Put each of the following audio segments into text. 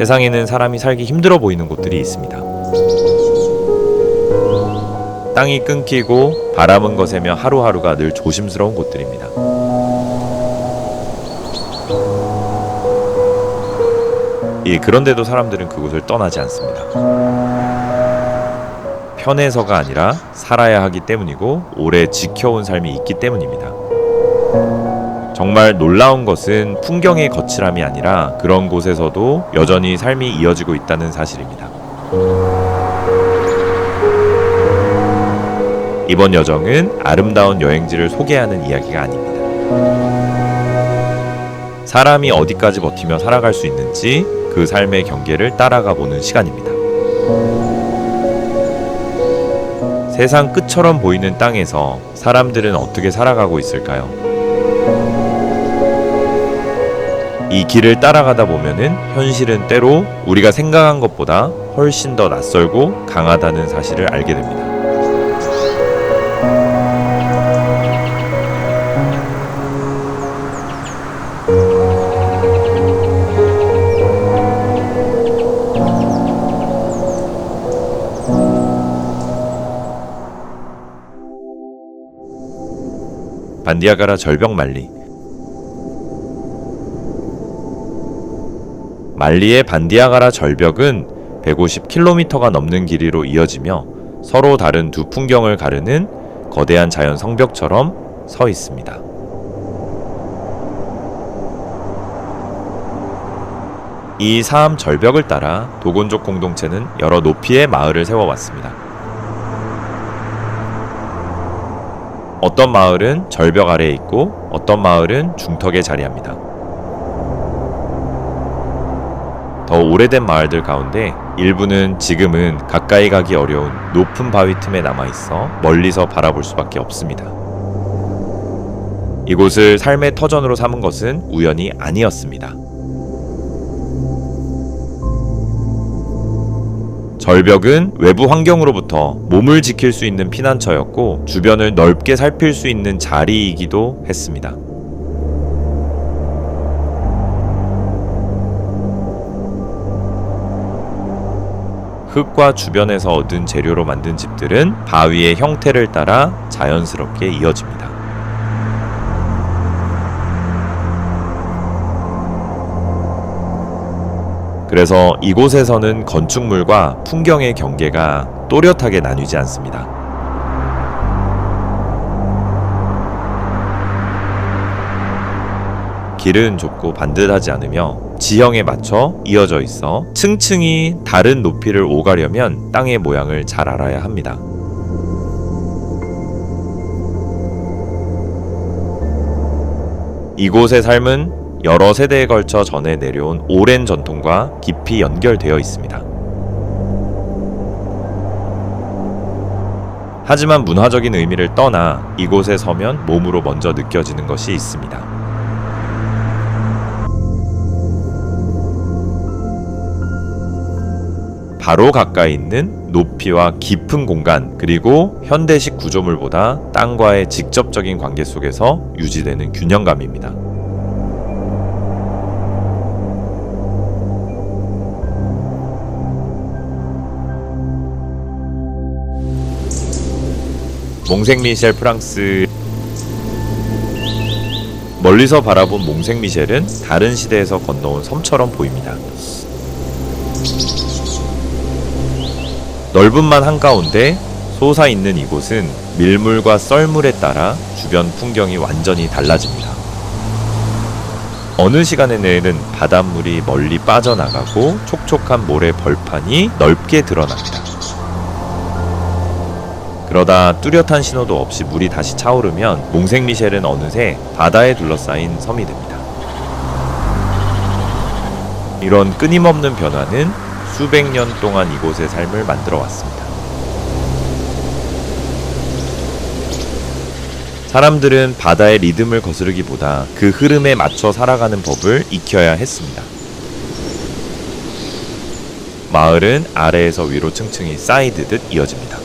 세상에는 사람이 살기 힘들어 보이는 곳들이 있습니다. 땅이 끊기고 바람은 거세며 하루하루가 늘 조심스러운 곳들입니다. 그런데도 사람들은 그곳을 떠나지 않습니다. 편해서가 아니라 살아야 하기 때문이고 오래 지켜온 삶이 있기 때문입니다. 정말 놀라운 것은 풍경의 거칠함이 아니라 그런 곳에서도 여전히 삶이 이어지고 있다는 사실입니다. 이번 여정은 아름다운 여행지를 소개하는 이야기가 아닙니다. 사람이 어디까지 버티며 살아갈 수 있는지 그 삶의 경계를 따라가 보는 시간입니다. 세상 끝처럼 보이는 땅에서 사람들은 어떻게 살아가고 있을까요? 이 길을 따라가다 보면은 현실은 때로 우리가 생각한 것보다 훨씬 더 낯설고 강하다는 사실을 알게 됩니다. 반디아가라 절벽 말리의 반디아가라 절벽은 150km가 넘는 길이로 이어지며 서로 다른 두 풍경을 가르는 거대한 자연 성벽처럼 서 있습니다. 이 사암 절벽을 따라 도곤족 공동체는 여러 높이의 마을을 세워왔습니다. 어떤 마을은 절벽 아래에 있고 어떤 마을은 중턱에 자리합니다. 더 오래된 마을들 가운데 일부는 지금은 가까이 가기 어려운 높은 바위 틈에 남아있어 멀리서 바라볼 수밖에 없습니다. 이곳을 삶의 터전으로 삼은 것은 우연이 아니었습니다. 절벽은 외부 환경으로부터 몸을 지킬 수 있는 피난처였고 주변을 넓게 살필 수 있는 자리이기도 했습니다. 흙과 주변에서 얻은 재료로 만든 집들은 바위의 형태를 따라 자연스럽게 이어집니다. 그래서 이곳에서는 건축물과 풍경의 경계가 또렷하게 나뉘지 않습니다. 길은 좁고 반듯하지 않으며 지형에 맞춰 이어져 있어 층층이 다른 높이를 오가려면 땅의 모양을 잘 알아야 합니다. 이곳의 삶은 여러 세대에 걸쳐 전해 내려온 오랜 전통과 깊이 연결되어 있습니다. 하지만 문화적인 의미를 떠나 이곳에 서면 몸으로 먼저 느껴지는 것이 있습니다. 바로 가까이 있는 높이와 깊은 공간, 그리고 현대식 구조물보다 땅과의 직접적인 관계 속에서 유지되는 균형감입니다. 몽생미셸 프랑스. 멀리서 바라본 몽생미셸은 다른 시대에서 건너온 섬처럼 보입니다. 넓은 만 한가운데 솟아있는 이곳은 밀물과 썰물에 따라 주변 풍경이 완전히 달라집니다. 어느 시간에는 바닷물이 멀리 빠져나가고 촉촉한 모래 벌판이 넓게 드러납니다. 그러다 뚜렷한 신호도 없이 물이 다시 차오르면 몽생미셸은 어느새 바다에 둘러싸인 섬이 됩니다. 이런 끊임없는 변화는 수백 년 동안 이곳의 삶을 만들어 왔습니다. 사람들은 바다의 리듬을 거스르기보다 그 흐름에 맞춰 살아가는 법을 익혀야 했습니다. 마을은 아래에서 위로 층층이 쌓이듯 이어집니다.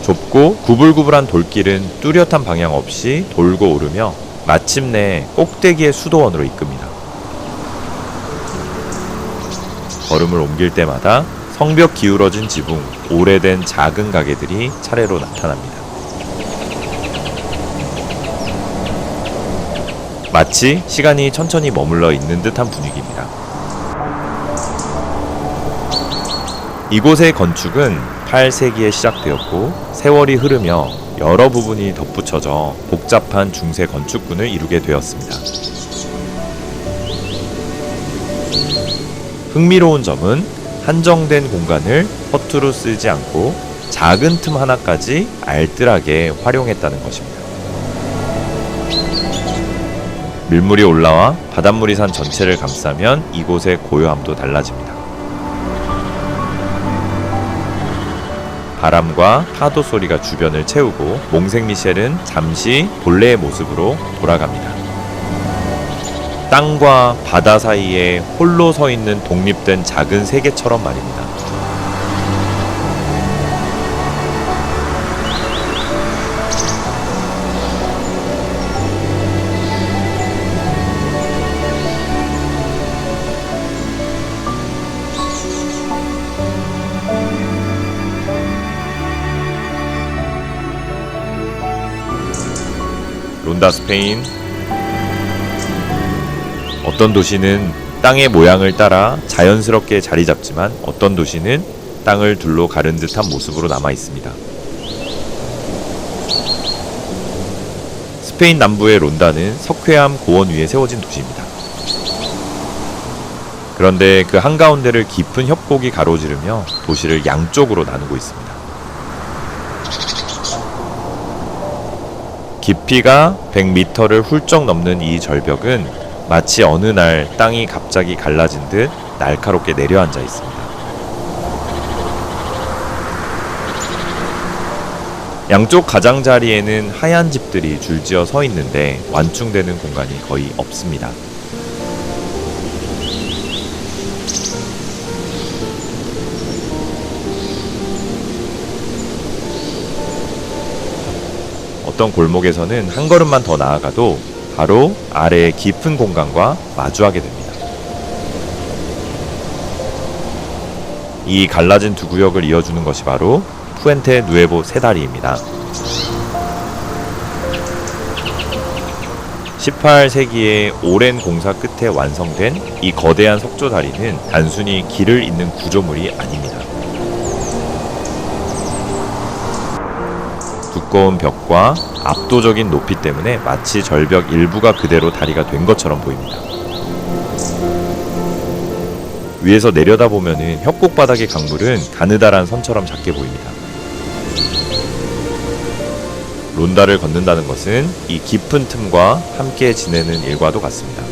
좁고 구불구불한 돌길은 뚜렷한 방향 없이 돌고 오르며 마침내 꼭대기의 수도원으로 이끕니다. 걸음을 옮길 때마다 성벽 기울어진 지붕, 오래된 작은 가게들이 차례로 나타납니다. 마치 시간이 천천히 머물러 있는 듯한 분위기입니다. 이곳의 건축은 8세기에 시작되었고 세월이 흐르며 여러 부분이 덧붙여져 복잡한 중세 건축군을 이루게 되었습니다. 흥미로운 점은 한정된 공간을 허투루 쓰지 않고 작은 틈 하나까지 알뜰하게 활용했다는 것입니다. 밀물이 올라와 바닷물이 산 전체를 감싸면 이곳의 고요함도 달라집니다. 바람과 파도 소리가 주변을 채우고 몽생미셸은 잠시 본래의 모습으로 돌아갑니다. 땅과 바다 사이에 홀로 서 있는 독립된 작은 세계처럼 말입니다. 론다, 스페인. 어떤 도시는 땅의 모양을 따라 자연스럽게 자리 잡지만 어떤 도시는 땅을 둘로 가른 듯한 모습으로 남아 있습니다. 스페인 남부의 론다는 석회암 고원 위에 세워진 도시입니다. 그런데 그 한가운데를 깊은 협곡이 가로지르며 도시를 양쪽으로 나누고 있습니다. 깊이가 100m를 훌쩍 넘는 이 절벽은 마치 어느 날 땅이 갑자기 갈라진 듯 날카롭게 내려앉아 있습니다. 양쪽 가장자리에는 하얀 집들이 줄지어 서 있는데 완충되는 공간이 거의 없습니다. 어떤 골목에서는 한 걸음만 더 나아가도 바로 아래의 깊은 공간과 마주하게 됩니다. 이 갈라진 두 구역을 이어주는 것이 바로 푸엔테 누에보 세 다리입니다. 18세기의 오랜 공사 끝에 완성된 이 거대한 석조 다리는 단순히 길을 잇는 구조물이 아닙니다. 두꺼운 벽과 압도적인 높이 때문에 마치 절벽 일부가 그대로 다리가 된 것처럼 보입니다. 위에서 내려다보면 협곡 바닥의 강물은 가느다란 선처럼 작게 보입니다. 론다를 걷는다는 것은 이 깊은 틈과 함께 지내는 일과도 같습니다.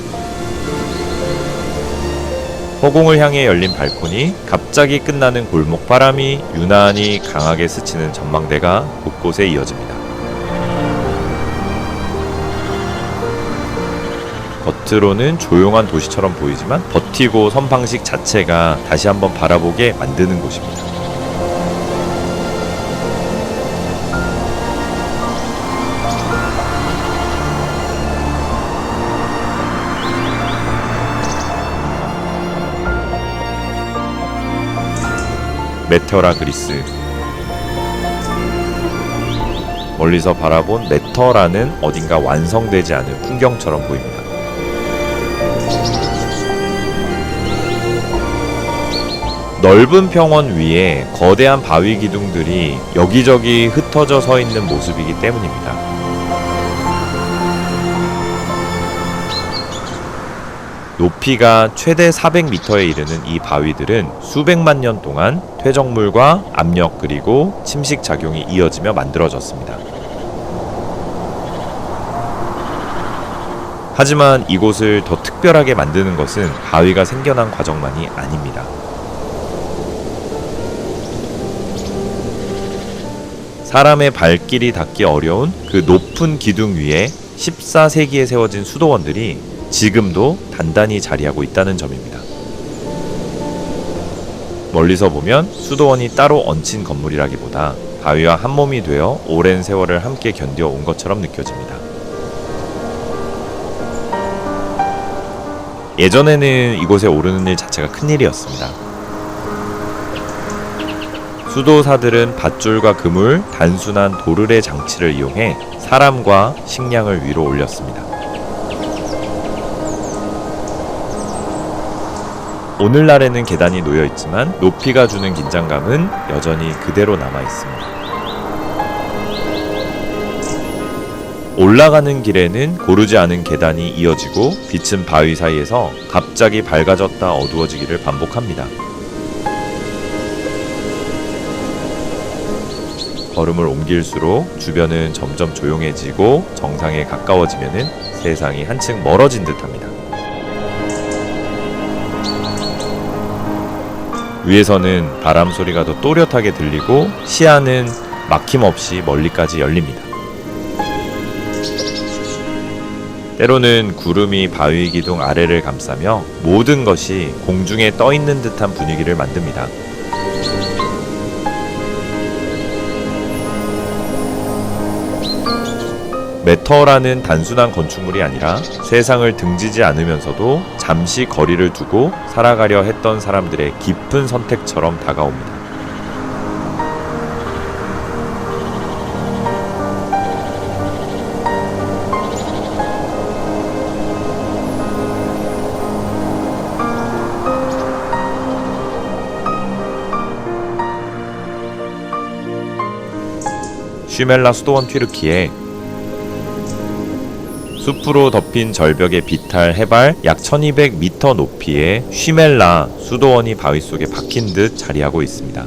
허공을 향해 열린 발코니, 갑자기 끝나는 골목, 바람이 유난히 강하게 스치는 전망대가 곳곳에 이어집니다. 겉으로는 조용한 도시처럼 보이지만 버티고 선 방식 자체가 다시 한번 바라보게 만드는 곳입니다. 메테오라 그리스. 멀리서 바라본 메터라는 어딘가 완성되지 않은 풍경처럼 보입니다. 넓은 평원 위에 거대한 바위 기둥들이 여기저기 흩어져 서 있는 모습이기 때문입니다. 높이가 최대 400m에 이르는 이 바위들은 수백만 년 동안 퇴적물과 압력 그리고 침식 작용이 이어지며 만들어졌습니다. 하지만 이곳을 더 특별하게 만드는 것은 바위가 생겨난 과정만이 아닙니다. 사람의 발길이 닿기 어려운 그 높은 기둥 위에 14세기에 세워진 수도원들이 지금도 단단히 자리하고 있다는 점입니다. 멀리서 보면 수도원이 따로 얹힌 건물이라기보다 바위와 한몸이 되어 오랜 세월을 함께 견뎌온 것처럼 느껴집니다. 예전에는 이곳에 오르는 일 자체가 큰일이었습니다. 수도사들은 밧줄과 그물, 단순한 도르래 장치를 이용해 사람과 식량을 위로 올렸습니다. 오늘날에는 계단이 놓여 있지만 높이가 주는 긴장감은 여전히 그대로 남아 있습니다. 올라가는 길에는 고르지 않은 계단이 이어지고 빛은 바위 사이에서 갑자기 밝아졌다 어두워지기를 반복합니다. 걸음을 옮길수록 주변은 점점 조용해지고 정상에 가까워지면은 세상이 한층 멀어진 듯합니다. 위에서는 바람 소리가 더 또렷하게 들리고 시야는 막힘없이 멀리까지 열립니다. 때로는 구름이 바위 기둥 아래를 감싸며 모든 것이 공중에 떠 있는 듯한 분위기를 만듭니다. 메터라는 단순한 건축물이 아니라 세상을 등지지 않으면서도 잠시 거리를 두고 살아가려 했던 사람들의 깊은 선택처럼 다가옵니다. 쉬멜라 수도원 튀르키예 숲으로 덮인 절벽의 비탈 해발 약 1200m 높이의 쉬멜라 수도원이 바위 속에 박힌 듯 자리하고 있습니다.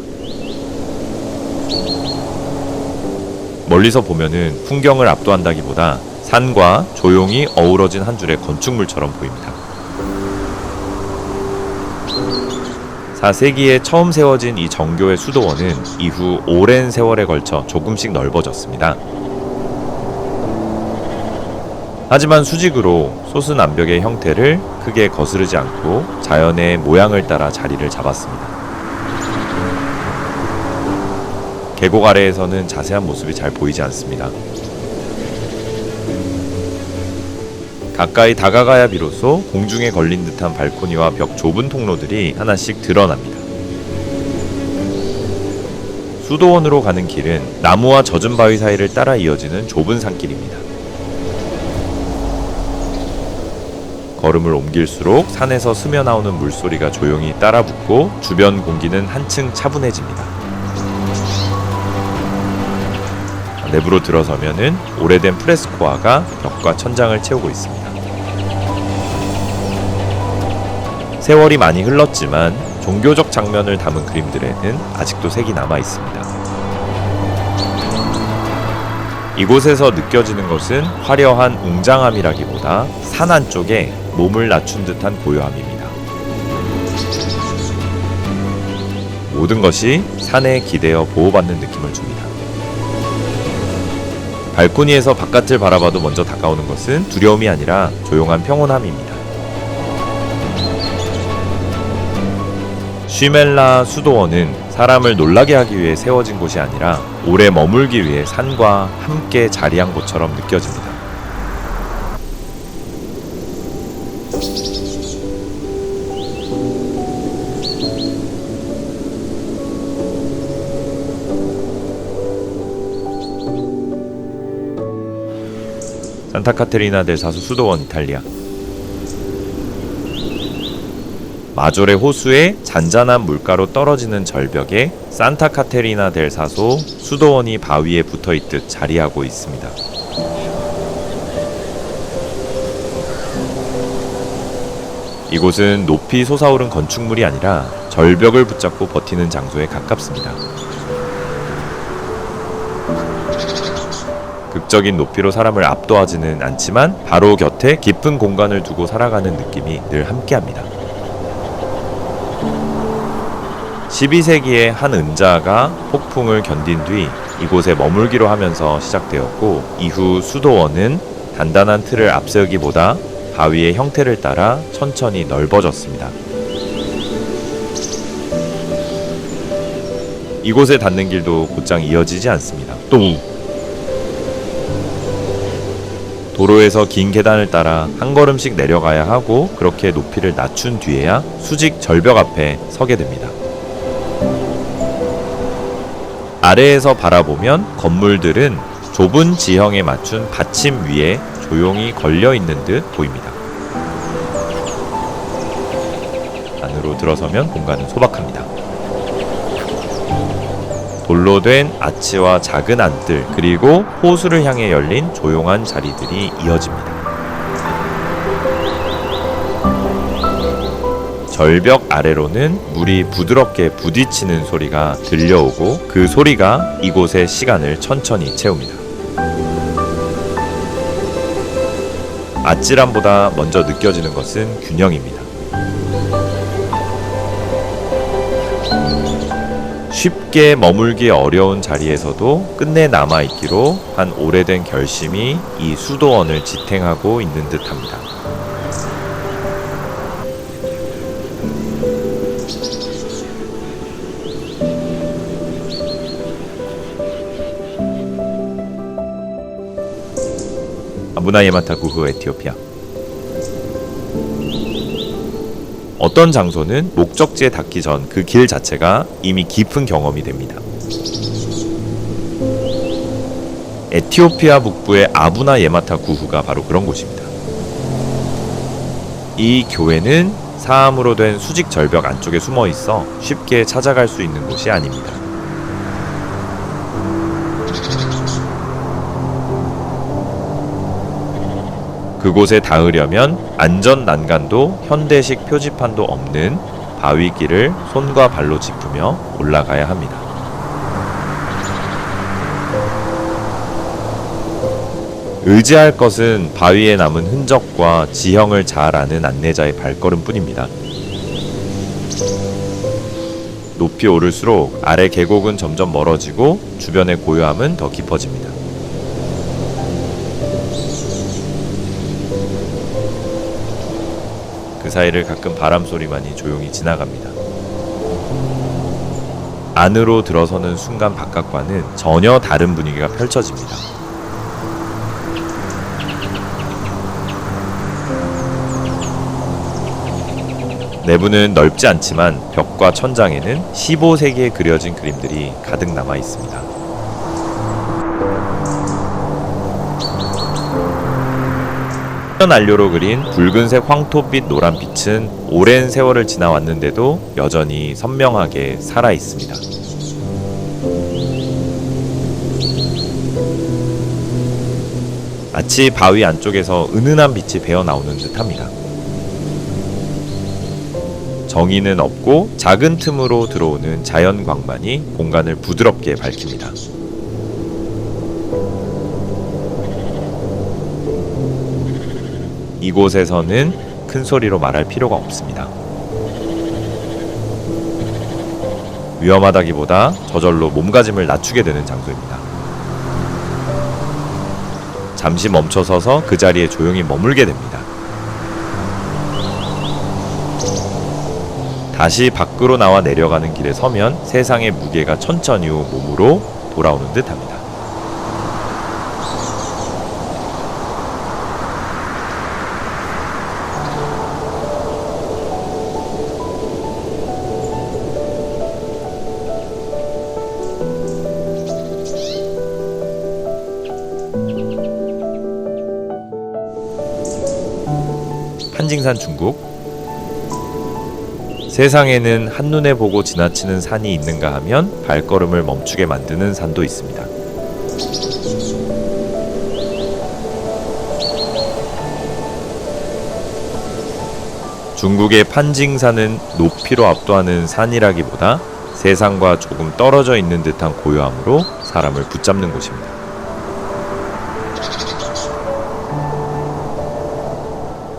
멀리서 보면은 풍경을 압도한다기보다 산과 조용히 어우러진 한 줄의 건축물처럼 보입니다. 4세기에 처음 세워진 이 정교의 수도원은 이후 오랜 세월에 걸쳐 조금씩 넓어졌습니다. 하지만 수직으로 솟은 암벽의 형태를 크게 거스르지 않고 자연의 모양을 따라 자리를 잡았습니다. 계곡 아래에서는 자세한 모습이 잘 보이지 않습니다. 가까이 다가가야 비로소 공중에 걸린 듯한 발코니와 벽 좁은 통로들이 하나씩 드러납니다. 수도원으로 가는 길은 나무와 젖은 바위 사이를 따라 이어지는 좁은 산길입니다. 걸음을 옮길수록 산에서 스며나오는 물소리가 조용히 따라붙고 주변 공기는 한층 차분해집니다. 내부로 들어서면은 오래된 프레스코화가 벽과 천장을 채우고 있습니다. 세월이 많이 흘렀지만 종교적 장면을 담은 그림들에는 아직도 색이 남아 있습니다. 이곳에서 느껴지는 것은 화려한 웅장함이라기보다 산 한쪽에 몸을 낮춘 듯한 고요함입니다. 모든 것이 산에 기대어 보호받는 느낌을 줍니다. 발코니에서 바깥을 바라봐도 먼저 다가오는 것은 두려움이 아니라 조용한 평온함입니다. 쉬멜라 수도원은 사람을 놀라게 하기 위해 세워진 곳이 아니라 오래 머물기 위해 산과 함께 자리한 곳처럼 느껴집니다. 산타카테리나 델 사수 수도원 이탈리아. 마조레 호수의 잔잔한 물가로 떨어지는 절벽에 산타카테리나 델 사소 수도원이 바위에 붙어있듯 자리하고 있습니다. 이곳은 높이 솟아오른 건축물이 아니라 절벽을 붙잡고 버티는 장소에 가깝습니다. 극적인 높이로 사람을 압도하지는 않지만 바로 곁에 깊은 공간을 두고 살아가는 느낌이 늘 함께합니다. 12세기에 한 은자가 폭풍을 견딘 뒤 이곳에 머물기로 하면서 시작되었고, 이후 수도원은 단단한 틀을 앞세우기보다 바위의 형태를 따라 천천히 넓어졌습니다. 이곳에 닿는 길도 곧장 이어지지 않습니다. 또 도로에서 긴 계단을 따라 한 걸음씩 내려가야 하고 그렇게 높이를 낮춘 뒤에야 수직 절벽 앞에 서게 됩니다. 아래에서 바라보면 건물들은 좁은 지형에 맞춘 받침 위에 조용히 걸려 있는 듯 보입니다. 안으로 들어서면 공간은 소박합니다. 돌로 된 아치와 작은 안뜰, 그리고 호수를 향해 열린 조용한 자리들이 이어집니다. 절벽 아래로는 물이 부드럽게 부딪히는 소리가 들려오고 그 소리가 이곳의 시간을 천천히 채웁니다. 아찔함보다 먼저 느껴지는 것은 균형입니다. 쉽게 머물기 어려운 자리에서도 끝내 남아있기로 한 오래된 결심이 이 수도원을 지탱하고 있는 듯합니다. 아무나예마타 구후 에티오피아. 어떤 장소는 목적지에 닿기 전 그 길 자체가 이미 깊은 경험이 됩니다. 에티오피아 북부의 아부나 예마타 구후가 바로 그런 곳입니다. 이 교회는 사암으로 된 수직 절벽 안쪽에 숨어 있어 쉽게 찾아갈 수 있는 곳이 아닙니다. 그곳에 닿으려면 안전 난간도 현대식 표지판도 없는 바위길을 손과 발로 짚으며 올라가야 합니다. 의지할 것은 바위에 남은 흔적과 지형을 잘 아는 안내자의 발걸음뿐입니다. 높이 오를수록 아래 계곡은 점점 멀어지고 주변의 고요함은 더 깊어집니다. 그 사이를 가끔 바람 소리만이 조용히 지나갑니다. 안으로 들어서는 순간 바깥과는 전혀 다른 분위기가 펼쳐집니다. 내부는 넓지 않지만 벽과 천장에는 15세기에 그려진 그림들이 가득 남아 있습니다. 난료로 그린 붉은색 황토빛 노란빛은 오랜 세월을 지나왔는데도 여전히 선명하게 살아 있습니다. 마치 바위 안쪽에서 은은한 빛이 배어 나오는 듯합니다. 정의는 없고 작은 틈으로 들어오는 자연 광만이 공간을 부드럽게 밝힙니다. 이곳에서는 큰 소리로 말할 필요가 없습니다. 위험하다기보다 저절로 몸가짐을 낮추게 되는 장소입니다. 잠시 멈춰서서 그 자리에 조용히 머물게 됩니다. 다시 밖으로 나와 내려가는 길에 서면 세상의 무게가 천천히 몸으로 돌아오는 듯합니다. 판징산 중국. 세상에는 한눈에 보고 지나치는 산이 있는가 하면 발걸음을 멈추게 만드는 산도 있습니다. 중국의 판징산은 높이로 압도하는 산이라기보다 세상과 조금 떨어져 있는 듯한 고요함으로 사람을 붙잡는 곳입니다.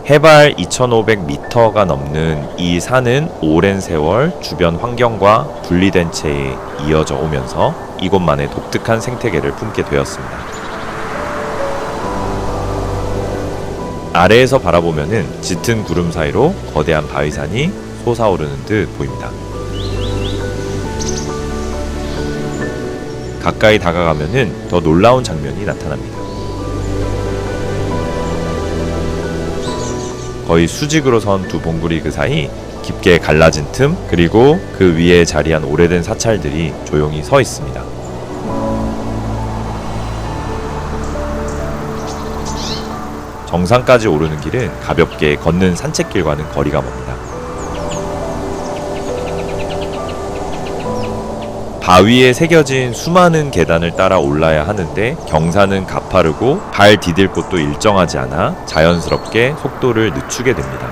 해발 2,500m가 넘는 이 산은 오랜 세월 주변 환경과 분리된 채 이어져 오면서 이곳만의 독특한 생태계를 품게 되었습니다. 아래에서 바라보면은 짙은 구름 사이로 거대한 바위산이 솟아오르는 듯 보입니다. 가까이 다가가면은 더 놀라운 장면이 나타납니다. 거의 수직으로 선 두 봉구리 그 사이 깊게 갈라진 틈, 그리고 그 위에 자리한 오래된 사찰들이 조용히 서 있습니다. 정상까지 오르는 길은 가볍게 걷는 산책길과는 거리가 멉니다. 바위에 새겨진 수많은 계단을 따라 올라야 하는데 경사는 가파르고 발 디딜 곳도 일정하지 않아 자연스럽게 속도를 늦추게 됩니다.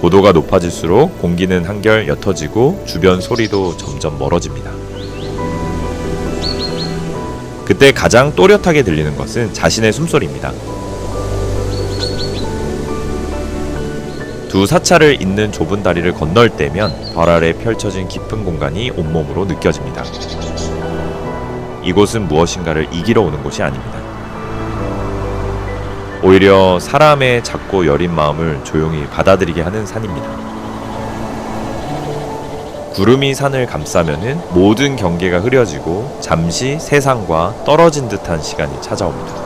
고도가 높아질수록 공기는 한결 옅어지고 주변 소리도 점점 멀어집니다. 그때 가장 또렷하게 들리는 것은 자신의 숨소리입니다. 두 사찰을 잇는 좁은 다리를 건널 때면 발 아래 펼쳐진 깊은 공간이 온몸으로 느껴집니다. 이곳은 무엇인가를 이기러 오는 곳이 아닙니다. 오히려 사람의 작고 여린 마음을 조용히 받아들이게 하는 산입니다. 구름이 산을 감싸면은 모든 경계가 흐려지고 잠시 세상과 떨어진 듯한 시간이 찾아옵니다.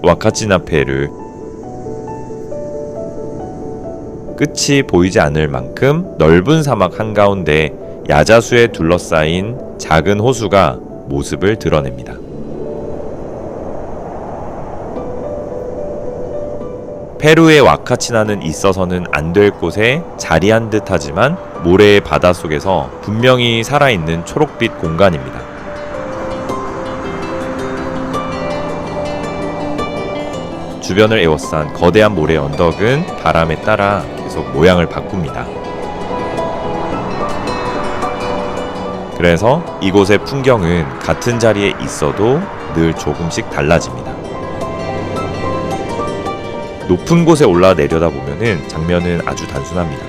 와카치나페르, 끝이 보이지 않을 만큼 넓은 사막 한가운데 야자수에 둘러싸인 작은 호수가 모습을 드러냅니다. 페루의 와카치나는 있어서는 안 될 곳에 자리한 듯 하지만 모래의 바다 속에서 분명히 살아있는 초록빛 공간입니다. 주변을 에워싼 거대한 모래 언덕은 바람에 따라 계속 모양을 바꿉니다. 그래서 이곳의 풍경은 같은 자리에 있어도 늘 조금씩 달라집니다. 높은 곳에 올라 내려다보면 장면은 아주 단순합니다.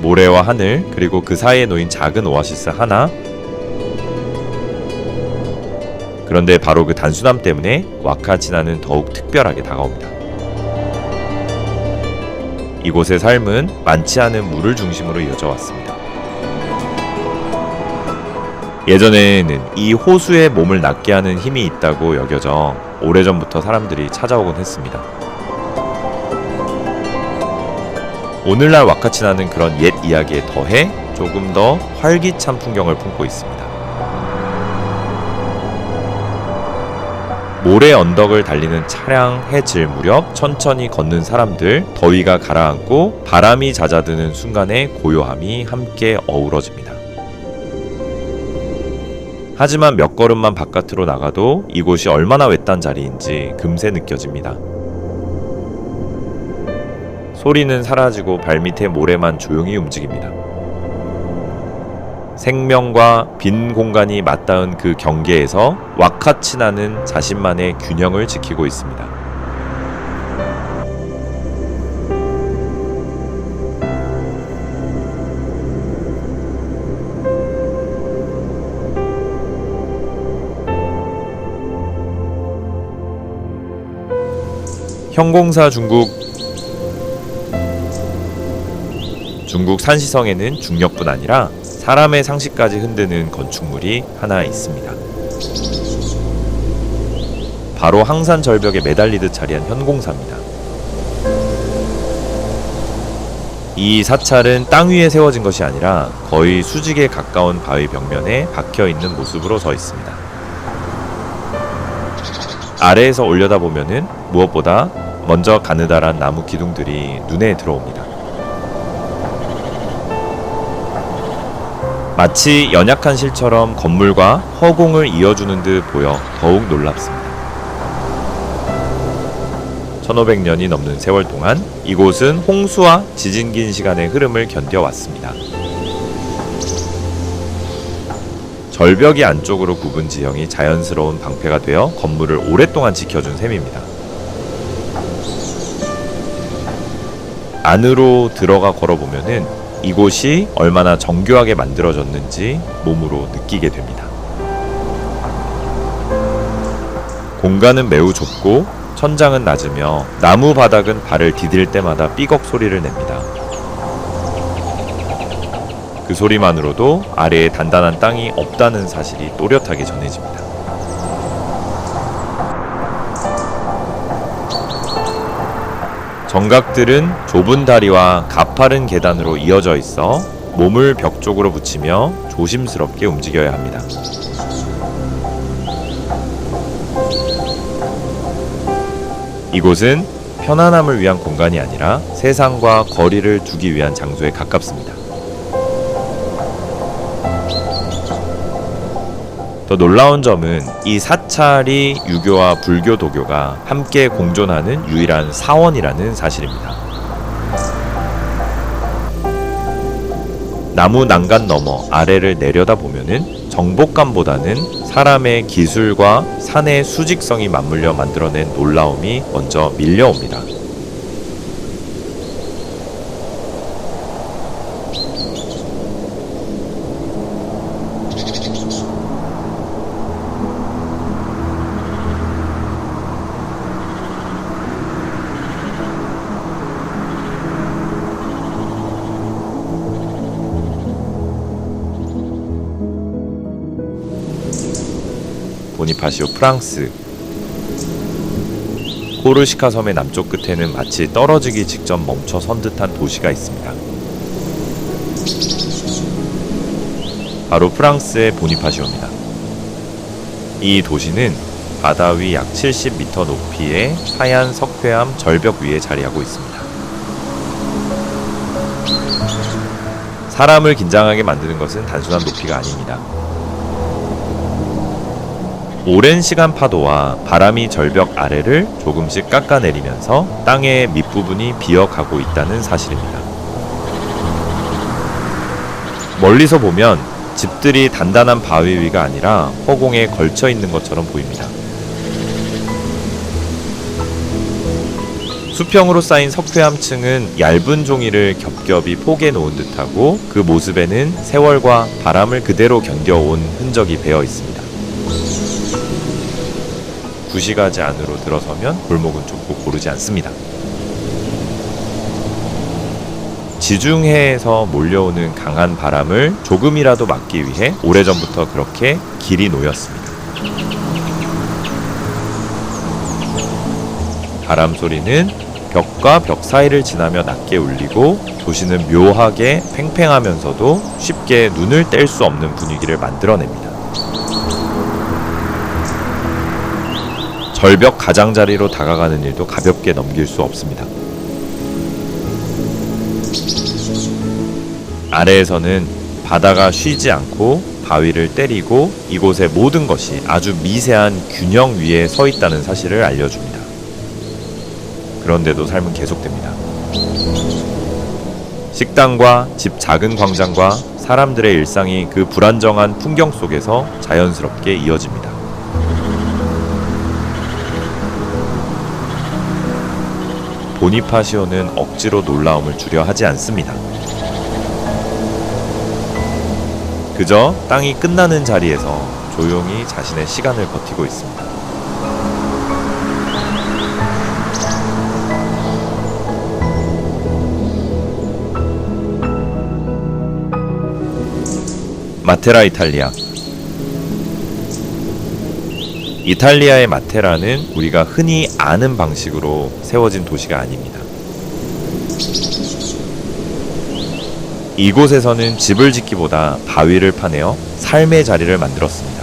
모래와 하늘, 그리고 그 사이에 놓인 작은 오아시스 하나. 그런데 바로 그 단순함 때문에 와카치나는 더욱 특별하게 다가옵니다. 이곳의 삶은 많지 않은 물을 중심으로 이어져 왔습니다. 예전에는 이 호수에 몸을 낫게 하는 힘이 있다고 여겨져 오래전부터 사람들이 찾아오곤 했습니다. 오늘날 와카치나는 그런 옛 이야기에 더해 조금 더 활기찬 풍경을 품고 있습니다. 모래 언덕을 달리는 차량 해질 무렵 천천히 걷는 사람들, 더위가 가라앉고 바람이 잦아드는 순간의 고요함이 함께 어우러집니다. 하지만 몇 걸음만 바깥으로 나가도 이곳이 얼마나 외딴 자리인지 금세 느껴집니다. 소리는 사라지고 발밑의 모래만 조용히 움직입니다. 생명과 빈 공간이 맞닿은 그 경계에서 와카치나는 자신만의 균형을 지키고 있습니다. 형공사 중국 산시성에는 중력뿐 아니라 사람의 상식까지 흔드는 건축물이 하나 있습니다. 바로 항산 절벽에 매달리듯 자리한 현공사입니다. 이 사찰은 땅 위에 세워진 것이 아니라 거의 수직에 가까운 바위 벽면에 박혀있는 모습으로 서 있습니다. 아래에서 올려다보면은 무엇보다 먼저 가느다란 나무 기둥들이 눈에 들어옵니다. 마치 연약한 실처럼 건물과 허공을 이어주는 듯 보여 더욱 놀랍습니다. 1500년이 넘는 세월 동안 이곳은 홍수와 지진 긴 시간의 흐름을 견뎌왔습니다. 절벽이 안쪽으로 굽은 지형이 자연스러운 방패가 되어 건물을 오랫동안 지켜준 셈입니다. 안으로 들어가 걸어보면은 이곳이 얼마나 정교하게 만들어졌는지 몸으로 느끼게 됩니다. 공간은 매우 좁고 천장은 낮으며 나무 바닥은 발을 디딜 때마다 삐걱 소리를 냅니다. 그 소리만으로도 아래에 단단한 땅이 없다는 사실이 또렷하게 전해집니다. 정각들은 좁은 다리와 가파른 계단으로 이어져 있어 몸을 벽 쪽으로 붙이며 조심스럽게 움직여야 합니다. 이곳은 편안함을 위한 공간이 아니라 세상과 거리를 두기 위한 장소에 가깝습니다. 더 놀라운 점은 이 사찰이 유교와 불교, 도교가 함께 공존하는 유일한 사원이라는 사실입니다. 나무 난간 너머 아래를 내려다보면은 정복감보다는 사람의 기술과 산의 수직성이 맞물려 만들어낸 놀라움이 먼저 밀려옵니다. 보니파시오 프랑스. 코르시카 섬의 남쪽 끝에는 마치 떨어지기 직전 멈춰 선 듯한 도시가 있습니다. 바로 프랑스의 보니파시오입니다. 이 도시는 바다 위 약 70m 높이의 하얀 석회암 절벽 위에 자리하고 있습니다. 사람을 긴장하게 만드는 것은 단순한 높이가 아닙니다. 오랜 시간 파도와 바람이 절벽 아래를 조금씩 깎아내리면서 땅의 밑부분이 비어가고 있다는 사실입니다. 멀리서 보면 집들이 단단한 바위 위가 아니라 허공에 걸쳐 있는 것처럼 보입니다. 수평으로 쌓인 석회암층은 얇은 종이를 겹겹이 포개 놓은 듯하고 그 모습에는 세월과 바람을 그대로 견뎌온 흔적이 배어 있습니다. 구시가지 안으로 들어서면 골목은 좁고 고르지 않습니다. 지중해에서 몰려오는 강한 바람을 조금이라도 막기 위해 오래전부터 그렇게 길이 놓였습니다. 바람 소리는 벽과 벽 사이를 지나며 낮게 울리고 도시는 묘하게 팽팽하면서도 쉽게 눈을 뗄 수 없는 분위기를 만들어냅니다. 절벽 가장자리로 다가가는 일도 가볍게 넘길 수 없습니다. 아래에서는 바다가 쉬지 않고 바위를 때리고 이곳의 모든 것이 아주 미세한 균형 위에 서 있다는 사실을 알려줍니다. 그런데도 삶은 계속됩니다. 식당과 집 작은 광장과 사람들의 일상이 그 불안정한 풍경 속에서 자연스럽게 이어집니다. 보니파시오는 억지로 놀라움을 주려 하지 않습니다. 그저 땅이 끝나는 자리에서 조용히 자신의 시간을 버티고 있습니다. 마테라 이탈리아. 이탈리아의 마테라는 우리가 흔히 아는 방식으로 세워진 도시가 아닙니다. 이곳에서는 집을 짓기보다 바위를 파내어 삶의 자리를 만들었습니다.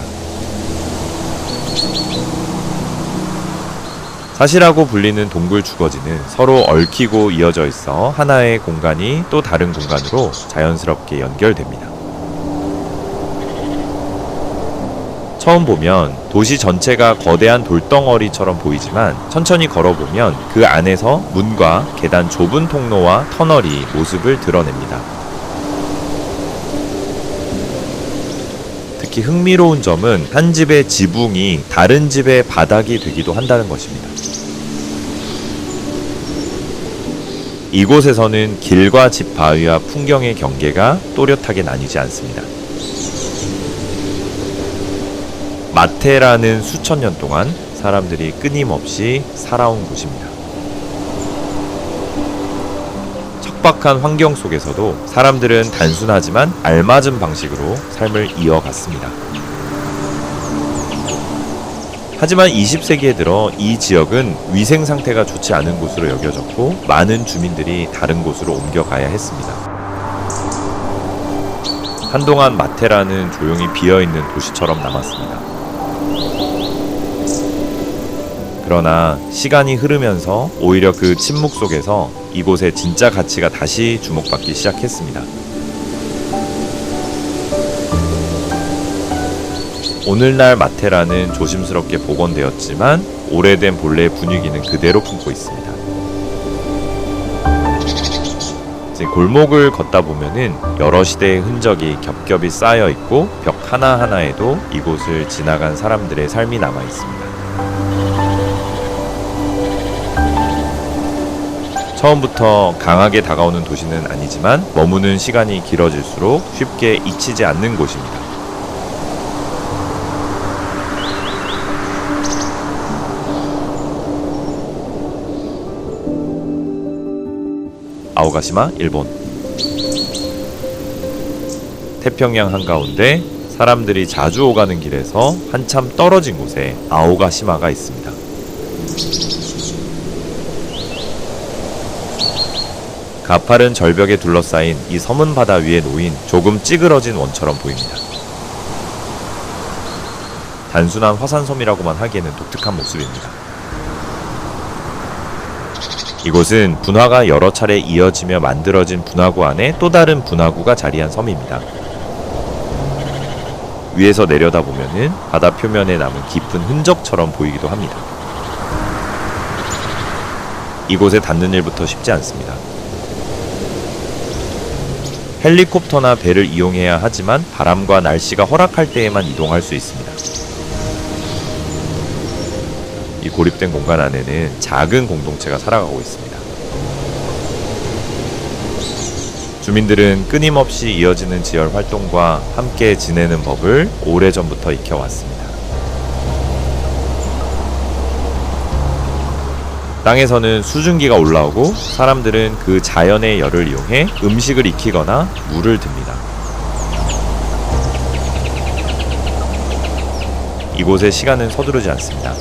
사시라고 불리는 동굴 주거지는 서로 얽히고 이어져 있어 하나의 공간이 또 다른 공간으로 자연스럽게 연결됩니다. 처음 보면 도시 전체가 거대한 돌덩어리처럼 보이지만 천천히 걸어보면 그 안에서 문과 계단 좁은 통로와 터널이 모습을 드러냅니다. 특히 흥미로운 점은 한 집의 지붕이 다른 집의 바닥이 되기도 한다는 것입니다. 이곳에서는 길과 집 바위와 풍경의 경계가 또렷하게 나뉘지 않습니다. 마테라는 수천 년 동안 사람들이 끊임없이 살아온 곳입니다. 척박한 환경 속에서도 사람들은 단순하지만 알맞은 방식으로 삶을 이어갔습니다. 하지만 20세기에 들어 이 지역은 위생 상태가 좋지 않은 곳으로 여겨졌고 많은 주민들이 다른 곳으로 옮겨가야 했습니다. 한동안 마테라는 조용히 비어있는 도시처럼 남았습니다. 그러나 시간이 흐르면서 오히려 그 침묵 속에서 이곳의 진짜 가치가 다시 주목받기 시작했습니다. 오늘날 마테라는 조심스럽게 복원되었지만 오래된 본래의 분위기는 그대로 품고 있습니다. 골목을 걷다 보면은 여러 시대의 흔적이 겹겹이 쌓여 있고 벽 하나하나에도 이곳을 지나간 사람들의 삶이 남아 있습니다. 처음부터 강하게 다가오는 도시는 아니지만 머무는 시간이 길어질수록 쉽게 잊히지 않는 곳입니다. 아오가시마, 일본. 태평양 한가운데 사람들이 자주 오가는 길에서 한참 떨어진 곳에 아오가시마가 있습니다. 가파른 절벽에 둘러싸인 이 섬은 바다 위에 놓인 조금 찌그러진 원처럼 보입니다. 단순한 화산섬이라고만 하기에는 독특한 모습입니다. 이곳은 분화가 여러 차례 이어지며 만들어진 분화구 안에 또 다른 분화구가 자리한 섬입니다. 위에서 내려다보면은 바다 표면에 남은 깊은 흔적처럼 보이기도 합니다. 이곳에 닿는 일부터 쉽지 않습니다. 헬리콥터나 배를 이용해야 하지만 바람과 날씨가 허락할 때에만 이동할 수 있습니다. 이 고립된 공간 안에는 작은 공동체가 살아가고 있습니다. 주민들은 끊임없이 이어지는 지열 활동과 함께 지내는 법을 오래전부터 익혀왔습니다. 땅에서는 수증기가 올라오고 사람들은 그 자연의 열을 이용해 음식을 익히거나 물을 듭니다. 이곳의 시간은 서두르지 않습니다.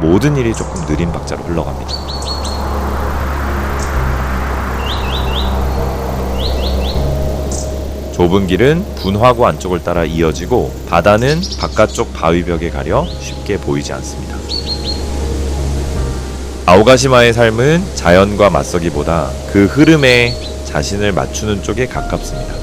모든 일이 조금 느린 박자로 흘러갑니다. 좁은 길은 분화구 안쪽을 따라 이어지고 바다는 바깥쪽 바위벽에 가려 쉽게 보이지 않습니다. 아오가시마의 삶은 자연과 맞서기보다 그 흐름에 자신을 맞추는 쪽에 가깝습니다.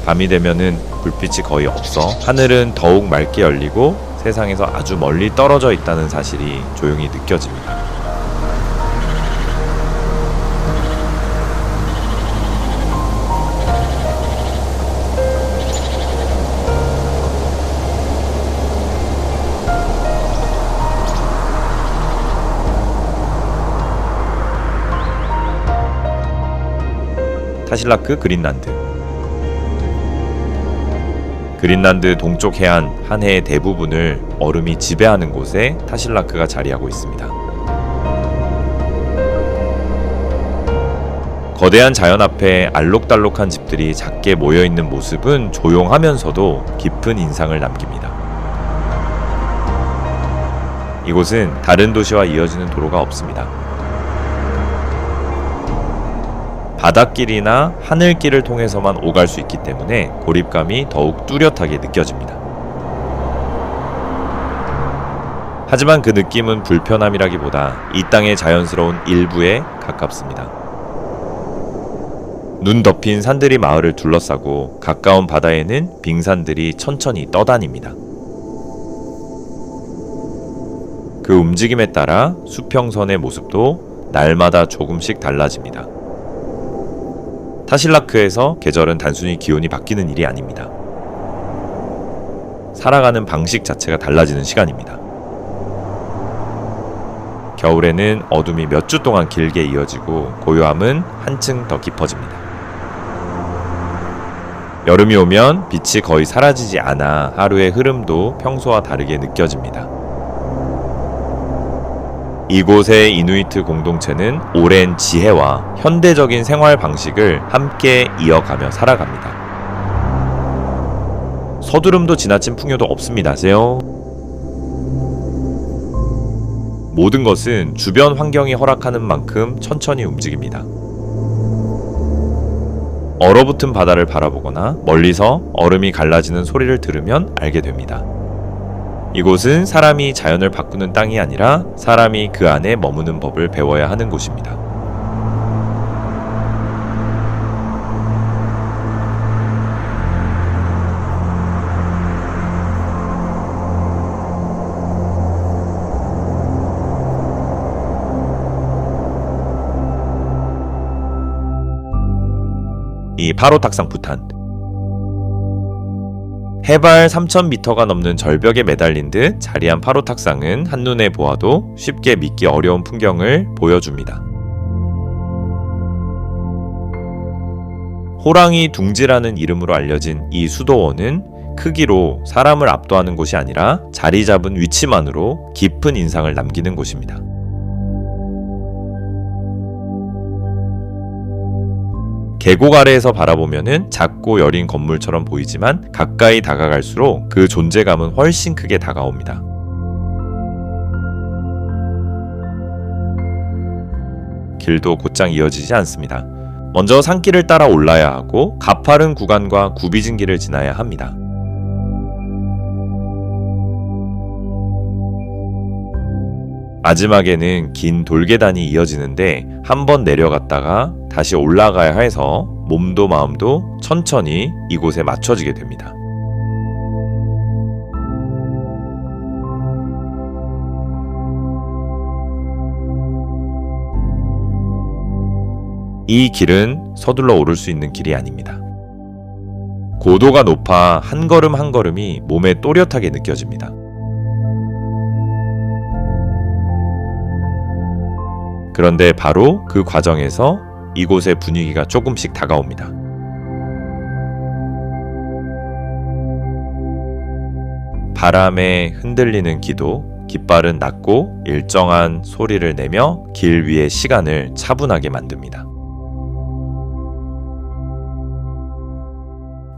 밤이 되면은 불빛이 거의 없어 하늘은 더욱 맑게 열리고 세상에서 아주 멀리 떨어져 있다는 사실이 조용히 느껴집니다. 타실라크 그린란드. 그린란드 동쪽 해안 한 해의 대부분을 얼음이 지배하는 곳에 타실라크가 자리하고 있습니다. 거대한 자연 앞에 알록달록한 집들이 작게 모여있는 모습은 조용하면서도 깊은 인상을 남깁니다. 이곳은 다른 도시와 이어지는 도로가 없습니다. 바닷길이나 하늘길을 통해서만 오갈 수 있기 때문에 고립감이 더욱 뚜렷하게 느껴집니다. 하지만 그 느낌은 불편함이라기보다 이 땅의 자연스러운 일부에 가깝습니다. 눈 덮인 산들이 마을을 둘러싸고 가까운 바다에는 빙산들이 천천히 떠다닙니다. 그 움직임에 따라 수평선의 모습도 날마다 조금씩 달라집니다. 타실라크에서 계절은 단순히 기온이 바뀌는 일이 아닙니다. 살아가는 방식 자체가 달라지는 시간입니다. 겨울에는 어둠이 몇 주 동안 길게 이어지고 고요함은 한층 더 깊어집니다. 여름이 오면 빛이 거의 사라지지 않아 하루의 흐름도 평소와 다르게 느껴집니다. 이곳의 이누이트 공동체는 오랜 지혜와 현대적인 생활 방식을 함께 이어가며 살아갑니다. 서두름도 지나친 풍요도 없습니다세요. 모든 것은 주변 환경이 허락하는 만큼 천천히 움직입니다. 얼어붙은 바다를 바라보거나 멀리서 얼음이 갈라지는 소리를 들으면 알게 됩니다. 이곳은 사람이 자연을 바꾸는 땅이 아니라 사람이 그 안에 머무는 법을 배워야 하는 곳입니다. 이 파로탁상 부탄, 해발 3,000m가 넘는 절벽에 매달린 듯 자리한 파로탁상은 한눈에 보아도 쉽게 믿기 어려운 풍경을 보여줍니다. 호랑이 둥지라는 이름으로 알려진 이 수도원은 크기로 사람을 압도하는 곳이 아니라 자리 잡은 위치만으로 깊은 인상을 남기는 곳입니다. 계곡 아래에서 바라보면은 작고 여린 건물처럼 보이지만 가까이 다가갈수록 그 존재감은 훨씬 크게 다가옵니다. 길도 곧장 이어지지 않습니다. 먼저 산길을 따라 올라야 하고 가파른 구간과 굽이진 길을 지나야 합니다. 마지막에는 긴 돌계단이 이어지는데 한번 내려갔다가 다시 올라가야 해서 몸도 마음도 천천히 이곳에 맞춰지게 됩니다. 이 길은 서둘러 오를 수 있는 길이 아닙니다. 고도가 높아 한 걸음 한 걸음이 몸에 또렷하게 느껴집니다. 그런데 바로 그 과정에서 이곳의 분위기가 조금씩 다가옵니다. 바람에 흔들리는 기도, 깃발은 낮고 일정한 소리를 내며 길 위의 시간을 차분하게 만듭니다.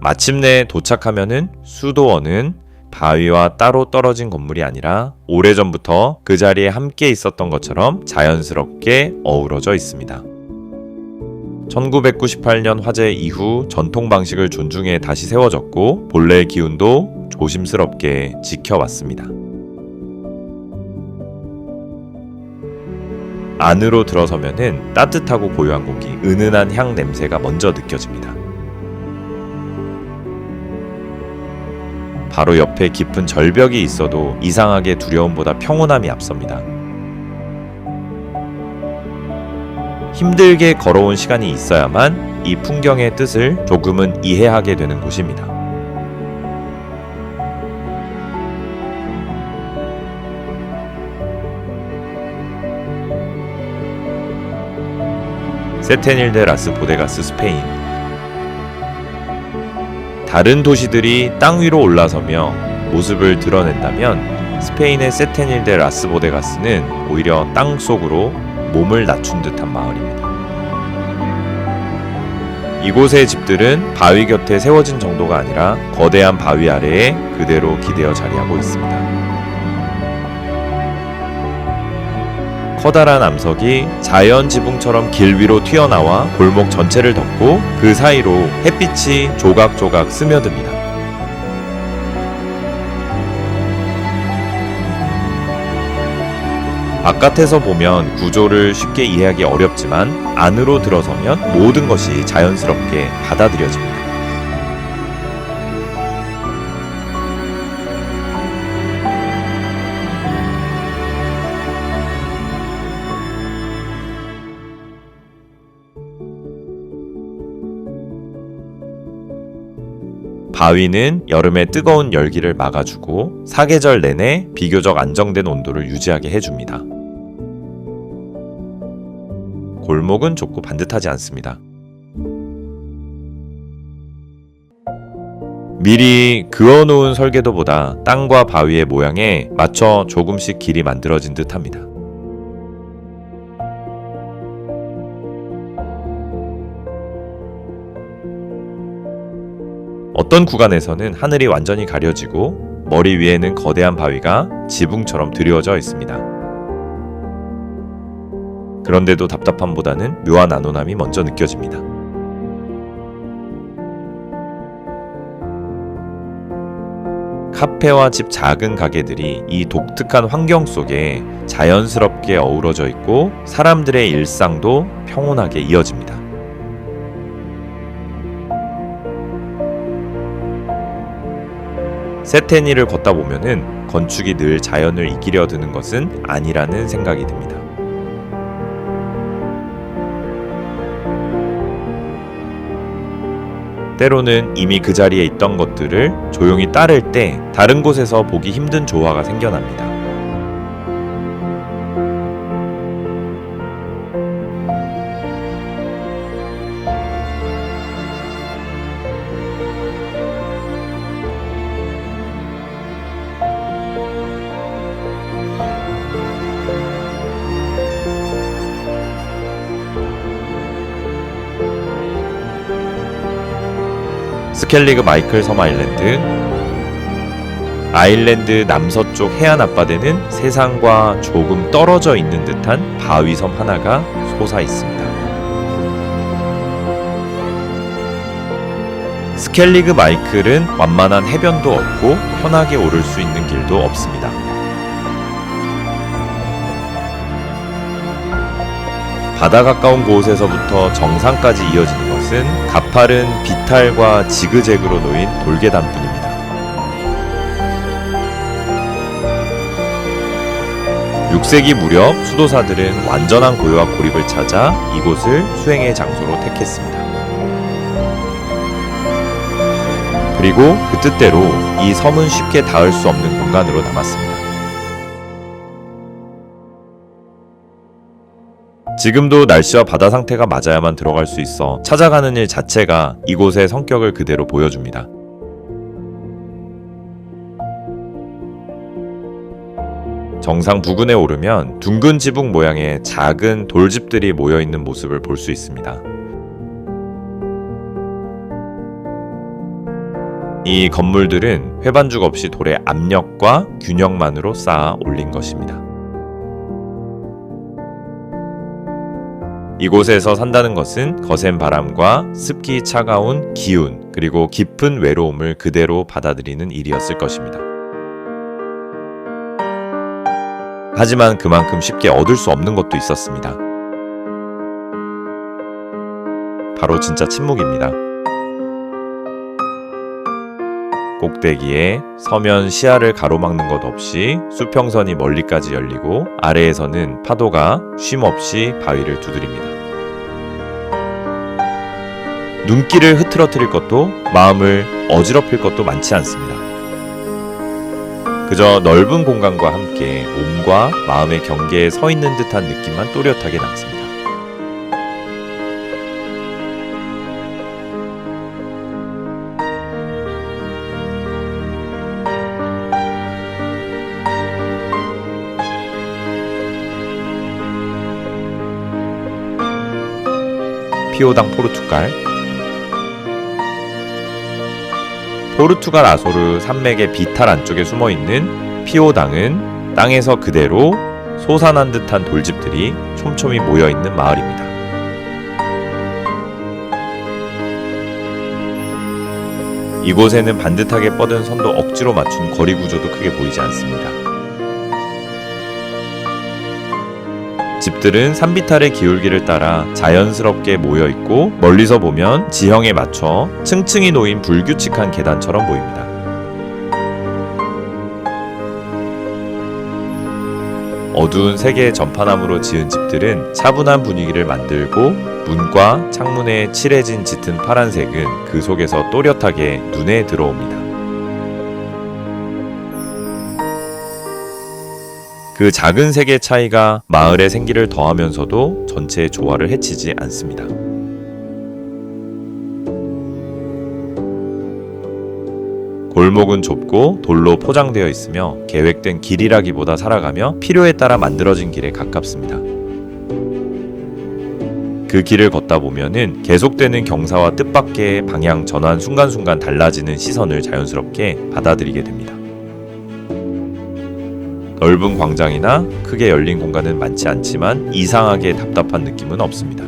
마침내 도착하면은 수도원은 바위와 따로 떨어진 건물이 아니라 오래전부터 그 자리에 함께 있었던 것처럼 자연스럽게 어우러져 있습니다. 1998년 화재 이후 전통 방식을 존중해 다시 세워졌고 본래의 기운도 조심스럽게 지켜왔습니다. 안으로 들어서면은 따뜻하고 고요한 공기, 은은한 향 냄새가 먼저 느껴집니다. 바로 옆에 깊은 절벽이 있어도 이상하게 두려움보다 평온함이 앞섭니다. 힘들게 걸어온 시간이 있어야만 이 풍경의 뜻을 조금은 이해하게 되는 곳입니다. 세테닐 데 라스 보데가스, 스페인. 다른 도시들이 땅 위로 올라서며 모습을 드러낸다면 스페인의 세테닐 데 라스 보데가스는 오히려 땅 속으로 몸을 낮춘 듯한 마을입니다. 이곳의 집들은 바위 곁에 세워진 정도가 아니라 거대한 바위 아래에 그대로 기대어 자리하고 있습니다. 커다란 암석이 자연 지붕처럼 길 위로 튀어나와 골목 전체를 덮고 그 사이로 햇빛이 조각조각 스며듭니다. 바깥에서 보면 구조를 쉽게 이해하기 어렵지만 안으로 들어서면 모든 것이 자연스럽게 받아들여집니다. 바위는 여름의 뜨거운 열기를 막아주고 사계절 내내 비교적 안정된 온도를 유지하게 해줍니다. 골목은 좁고 반듯하지 않습니다. 미리 그어놓은 설계도보다 땅과 바위의 모양에 맞춰 조금씩 길이 만들어진 듯합니다. 어떤 구간에서는 하늘이 완전히 가려지고 머리 위에는 거대한 바위가 지붕처럼 드리워져 있습니다. 그런데도 답답함보다는 묘한 안온함이 먼저 느껴집니다. 카페와 집 작은 가게들이 이 독특한 환경 속에 자연스럽게 어우러져 있고 사람들의 일상도 평온하게 이어집니다. 세테니를 걷다 보면은 건축이 늘 자연을 이기려 드는 것은 아니라는 생각이 듭니다. 때로는 이미 그 자리에 있던 것들을 조용히 따를 때 다른 곳에서 보기 힘든 조화가 생겨납니다. 스켈리그 마이클 섬 아일랜드 남서쪽 해안 앞바다는 세상과 조금 떨어져 있는 듯한 바위섬 하나가 솟아 있습니다. 스켈리그 마이클은 완만한 해변도 없고 편하게 오를 수 있는 길도 없습니다. 바다 가까운 곳에서부터 정상까지 이어지는 것은 가파른 비탈과 지그재그로 놓인 돌계단뿐입니다. (6세기) 무렵 수도사들은 완전한 고요와 고립을 찾아 이곳을 수행의 장소로 택했습니다. 그리고 그 뜻대로 이 섬은 쉽게 닿을 수 없는 공간으로 남았습니다. 지금도 날씨와 바다 상태가 맞아야만 들어갈 수 있어 찾아가는 일 자체가 이곳의 성격을 그대로 보여줍니다. 정상 부근에 오르면 둥근 지붕 모양의 작은 돌집들이 모여있는 모습을 볼 수 있습니다. 이 건물들은 회반죽 없이 돌의 압력과 균형만으로 쌓아 올린 것입니다. 이곳에서 산다는 것은 거센 바람과 습기 차가운 기운, 그리고 깊은 외로움을 그대로 받아들이는 일이었을 것입니다. 하지만 그만큼 쉽게 얻을 수 없는 것도 있었습니다. 바로 진짜 침묵입니다. 꼭대기에 서면 시야를 가로막는 것 없이 수평선이 멀리까지 열리고 아래에서는 파도가 쉼없이 바위를 두드립니다. 눈길을 흐트러뜨릴 것도 마음을 어지럽힐 것도 많지 않습니다. 그저 넓은 공간과 함께 몸과 마음의 경계에 서 있는 듯한 느낌만 또렷하게 남습니다. 피오당 포르투갈 아소르 산맥의 비탈 안쪽에 숨어있는 피오당은 땅에서 그대로 솟아난 듯한 돌집들이 촘촘히 모여있는 마을입니다. 이곳에는 반듯하게 뻗은 선도 억지로 맞춘 거리 구조도 크게 보이지 않습니다. 집들은 산비탈의 기울기를 따라 자연스럽게 모여있고 멀리서 보면 지형에 맞춰 층층이 놓인 불규칙한 계단처럼 보입니다. 어두운 세 개의 전파나무로 지은 집들은 차분한 분위기를 만들고 문과 창문에 칠해진 짙은 파란색은 그 속에서 또렷하게 눈에 들어옵니다. 그 작은 색의 차이가 마을의 생기를 더하면서도 전체의 조화를 해치지 않습니다. 골목은 좁고 돌로 포장되어 있으며 계획된 길이라기보다 살아가며 필요에 따라 만들어진 길에 가깝습니다. 그 길을 걷다 보면은 계속되는 경사와 뜻밖의 방향 전환 순간순간 달라지는 시선을 자연스럽게 받아들이게 됩니다. 넓은 광장이나 크게 열린 공간은 많지 않지만 이상하게 답답한 느낌은 없습니다.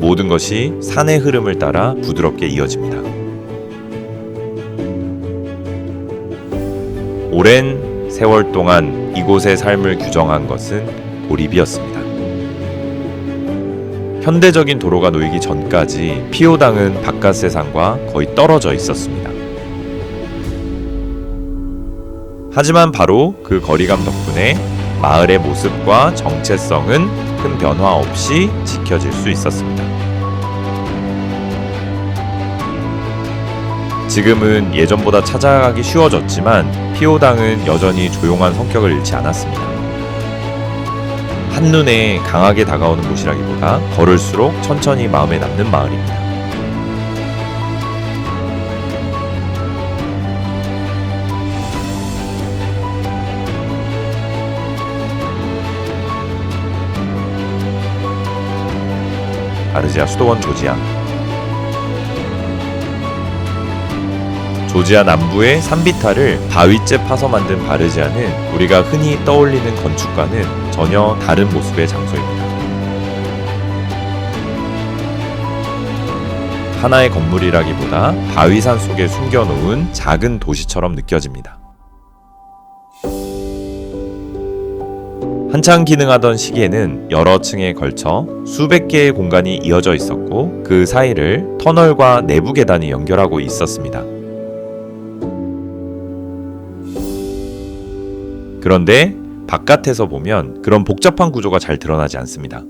모든 것이 산의 흐름을 따라 부드럽게 이어집니다. 오랜 세월 동안 이곳의 삶을 규정한 것은 고립이었습니다. 현대적인 도로가 놓이기 전까지 피오당은 바깥 세상과 거의 떨어져 있었습니다. 하지만 바로 그 거리감 덕분에 마을의 모습과 정체성은 큰 변화 없이 지켜질 수 있었습니다. 지금은 예전보다 찾아가기 쉬워졌지만 피오당은 여전히 조용한 성격을 잃지 않았습니다. 한눈에 강하게 다가오는 곳이라기보다 걸을수록 천천히 마음에 남는 마을입니다. 바르지아 수도원 조지아. 조지아 남부의 산비탈을 바위째 파서 만든 바르지아는 우리가 흔히 떠올리는 건축과는 전혀 다른 모습의 장소입니다. 하나의 건물이라기보다 바위산 속에 숨겨놓은 작은 도시처럼 느껴집니다. 한창 기능하던 시기에는 여러 층에 걸쳐 수백 개의 공간이 이어져 있었고 그 사이를 터널과 내부 계단이 연결하고 있었습니다. 그런데 바깥에서 보면 그런 복잡한 구조가 잘 드러나지 않습니다.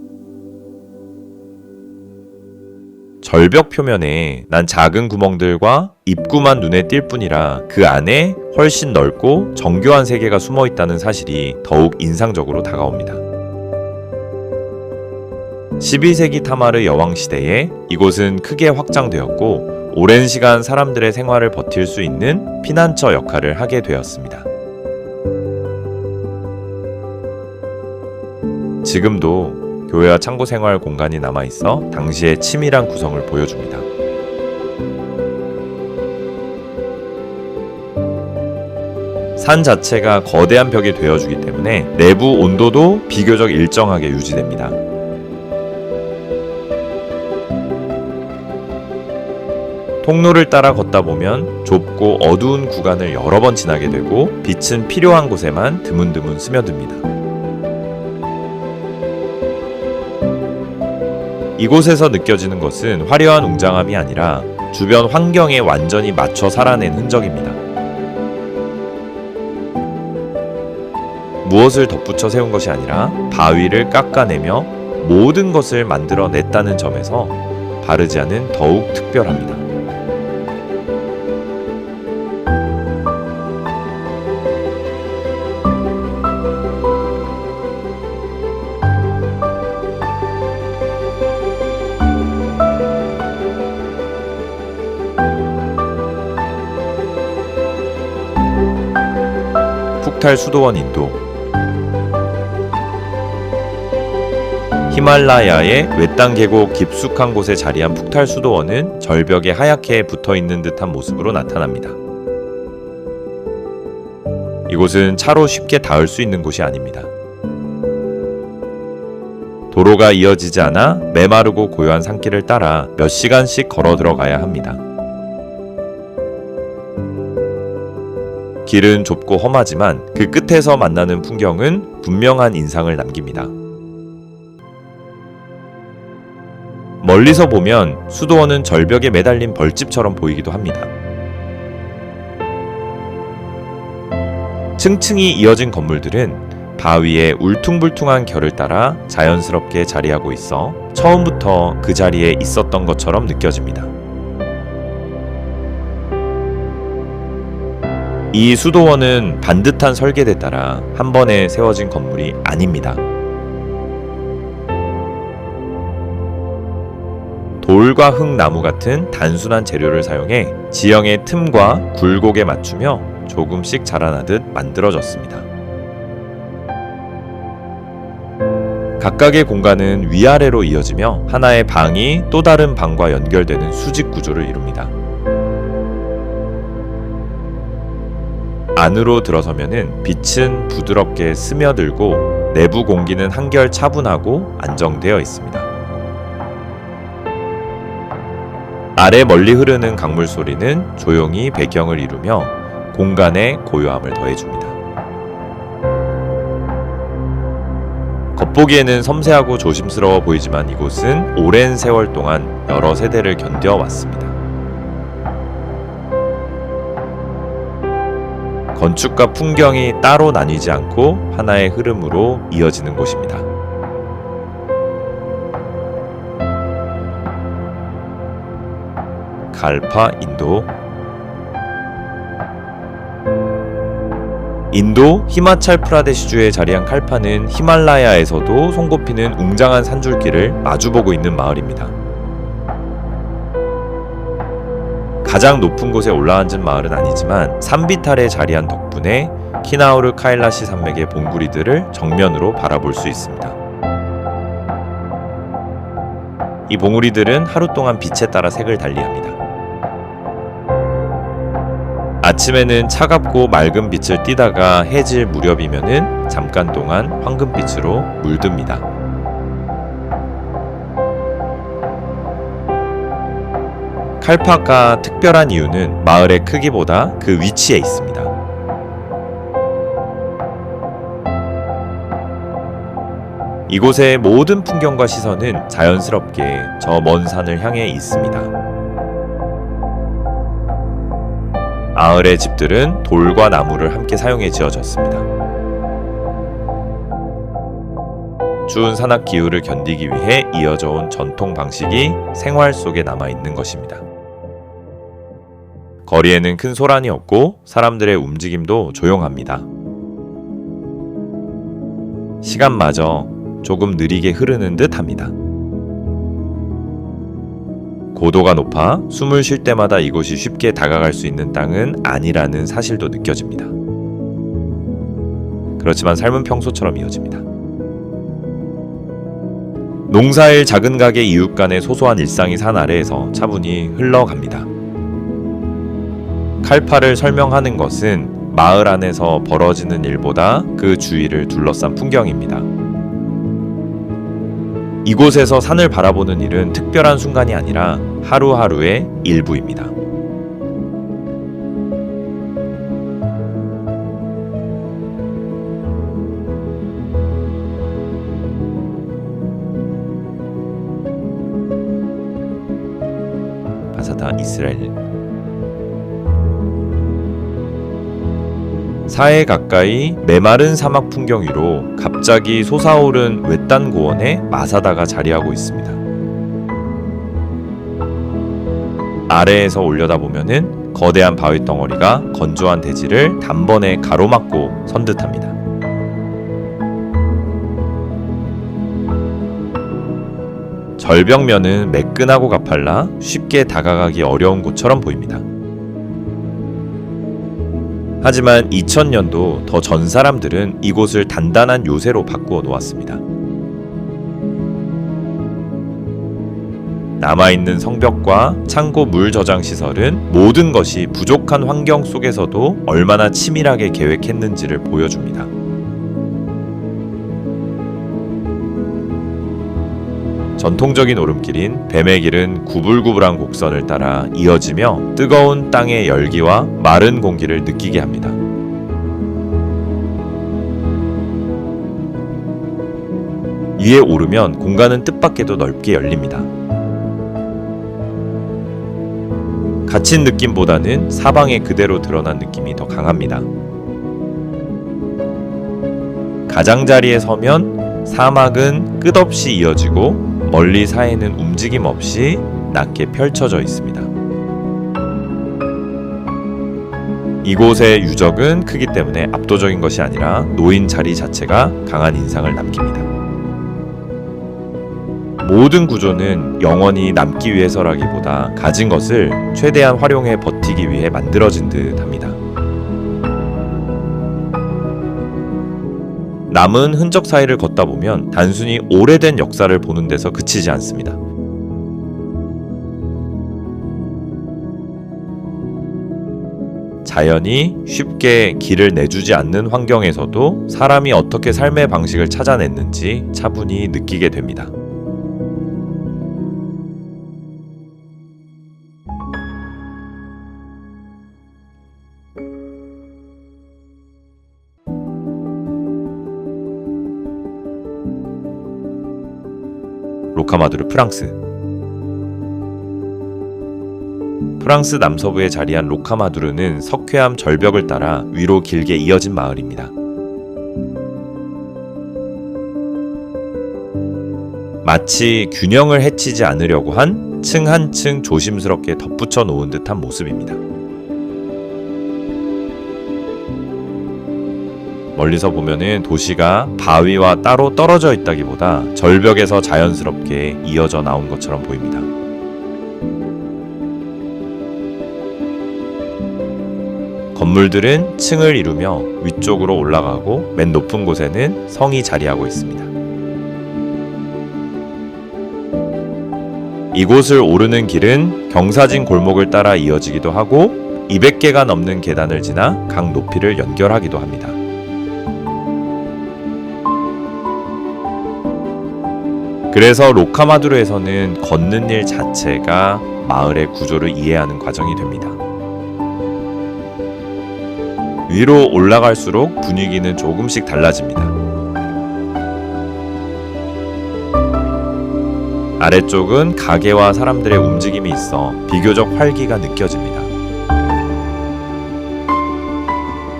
절벽 표면에 난 작은 구멍들과 입구만 눈에 띌 뿐이라 그 안에 훨씬 넓고 정교한 세계가 숨어 있다는 사실이 더욱 인상적으로 다가옵니다. 12세기 타마르 여왕 시대에 이곳은 크게 확장되었고 오랜 시간 사람들의 생활을 버틸 수 있는 피난처 역할을 하게 되었습니다. 지금도 교회와 창고 생활 공간이 남아있어 당시의 치밀한 구성을 보여줍니다. 산 자체가 거대한 벽이 되어주기 때문에 내부 온도도 비교적 일정하게 유지됩니다. 통로를 따라 걷다 보면 좁고 어두운 구간을 여러 번 지나게 되고 빛은 필요한 곳에만 드문드문 스며듭니다. 이곳에서 느껴지는 것은 화려한 웅장함이 아니라 주변 환경에 완전히 맞춰 살아낸 흔적입니다. 무엇을 덧붙여 세운 것이 아니라 바위를 깎아내며 모든 것을 만들어냈다는 점에서 바르지아는 더욱 특별합니다. 푹탈 수도원 인도. 히말라야의 외딴 계곡 깊숙한 곳에 자리한 푹탈 수도원은 절벽에 하얗게 붙어있는 듯한 모습으로 나타납니다. 이곳은 차로 쉽게 닿을 수 있는 곳이 아닙니다. 도로가 이어지지 않아 메마르고 고요한 산길을 따라 몇 시간씩 걸어 들어가야 합니다. 길은 좁고 험하지만 그 끝에서 만나는 풍경은 분명한 인상을 남깁니다. 멀리서 보면 수도원은 절벽에 매달린 벌집처럼 보이기도 합니다. 층층이 이어진 건물들은 바위의 울퉁불퉁한 결을 따라 자연스럽게 자리하고 있어 처음부터 그 자리에 있었던 것처럼 느껴집니다. 이 수도원은 반듯한 설계에 따라 한 번에 세워진 건물이 아닙니다. 돌과 흙나무 같은 단순한 재료를 사용해 지형의 틈과 굴곡에 맞추며 조금씩 자라나듯 만들어졌습니다. 각각의 공간은 위아래로 이어지며 하나의 방이 또 다른 방과 연결되는 수직 구조를 이룹니다. 안으로 들어서면은 빛은 부드럽게 스며들고 내부 공기는 한결 차분하고 안정되어 있습니다. 아래 멀리 흐르는 강물 소리는 조용히 배경을 이루며 공간에 고요함을 더해줍니다. 겉보기에는 섬세하고 조심스러워 보이지만 이곳은 오랜 세월 동안 여러 세대를 견뎌왔습니다. 건축과 풍경이 따로 나뉘지 않고 하나의 흐름으로 이어지는 곳입니다. 칼파 인도. 인도 히마찰 프라데시주에 자리한 칼파는 히말라야에서도 손꼽히는 웅장한 산줄기를 마주보고 있는 마을입니다. 가장 높은 곳에 올라앉은 마을은 아니지만 산비탈에 자리한 덕분에 키나우르 카일라시 산맥의 봉우리들을 정면으로 바라볼 수 있습니다. 이 봉우리들은 하루 동안 빛에 따라 색을 달리합니다. 아침에는 차갑고 맑은 빛을 띠다가 해질 무렵이면은 잠깐 동안 황금빛으로 물듭니다. 칼파가 특별한 이유는 마을의 크기보다 그 위치에 있습니다. 이곳의 모든 풍경과 시선은 자연스럽게 저 먼 산을 향해 있습니다. 마을의 집들은 돌과 나무를 함께 사용해 지어졌습니다. 추운 산악 기후를 견디기 위해 이어져 온 전통 방식이 생활 속에 남아있는 것입니다. 거리에는 큰 소란이 없고 사람들의 움직임도 조용합니다. 시간마저 조금 느리게 흐르는 듯 합니다. 고도가 높아 숨을 쉴 때마다 이곳이 쉽게 다가갈 수 있는 땅은 아니라는 사실도 느껴집니다. 그렇지만 삶은 평소처럼 이어집니다. 농사일 작은 가게 이웃 간의 소소한 일상이 산 아래에서 차분히 흘러갑니다. 칼파를 설명하는 것은 마을 안에서 벌어지는 일보다 그 주위를 둘러싼 풍경입니다. 이곳에서 산을 바라보는 일은 특별한 순간이 아니라 하루하루의 일부입니다. 바사다 이스라엘. 사해 가까이 메마른 사막 풍경 위로 갑자기 솟아오른 외딴 고원에 마사다가 자리하고 있습니다. 아래에서 올려다보면은 거대한 바위 덩어리가 건조한 대지를 단번에 가로막고 선 듯합니다. 절벽면은 매끈하고 가팔라 쉽게 다가가기 어려운 곳처럼 보입니다. 하지만 2000년도 더 전 사람들은 이곳을 단단한 요새로 바꾸어 놓았습니다. 남아있는 성벽과 창고 물 저장 시설은 모든 것이 부족한 환경 속에서도 얼마나 치밀하게 계획했는지를 보여줍니다. 전통적인 오름길인 뱀의 길은 구불구불한 곡선을 따라 이어지며 뜨거운 땅의 열기와 마른 공기를 느끼게 합니다. 위에 오르면 공간은 뜻밖에도 넓게 열립니다. 갇힌 느낌보다는 사방에 그대로 드러난 느낌이 더 강합니다. 가장자리에 서면 사막은 끝없이 이어지고 멀리 사이는 움직임 없이 낮게 펼쳐져 있습니다. 이곳의 유적은 크기 때문에 압도적인 것이 아니라 놓인 자리 자체가 강한 인상을 남깁니다. 모든 구조는 영원히 남기 위해서라기보다 가진 것을 최대한 활용해 버티기 위해 만들어진 듯 합니다. 남은 흔적 사이를 걷다 보면 단순히 오래된 역사를 보는 데서 그치지 않습니다. 자연이 쉽게 길을 내주지 않는 환경에서도 사람이 어떻게 삶의 방식을 찾아냈는지 차분히 느끼게 됩니다. 로카마두르, 프랑스 남서부에 자리한 로카마두르는 석회암 절벽을 따라 위로 길게 이어진 마을입니다. 마치 균형을 해치지 않으려고 한 층 한 층 조심스럽게 덧붙여 놓은 듯한 모습입니다. 멀리서 보면은 도시가 바위와 따로 떨어져 있다기보다 절벽에서 자연스럽게 이어져 나온 것처럼 보입니다. 건물들은 층을 이루며 위쪽으로 올라가고 맨 높은 곳에는 성이 자리하고 있습니다. 이곳을 오르는 길은 경사진 골목을 따라 이어지기도 하고 200개가 넘는 계단을 지나 각 높이를 연결하기도 합니다. 그래서 로카마두르에서는 걷는 일 자체가 마을의 구조를 이해하는 과정이 됩니다. 위로 올라갈수록 분위기는 조금씩 달라집니다. 아래쪽은 가게와 사람들의 움직임이 있어 비교적 활기가 느껴집니다.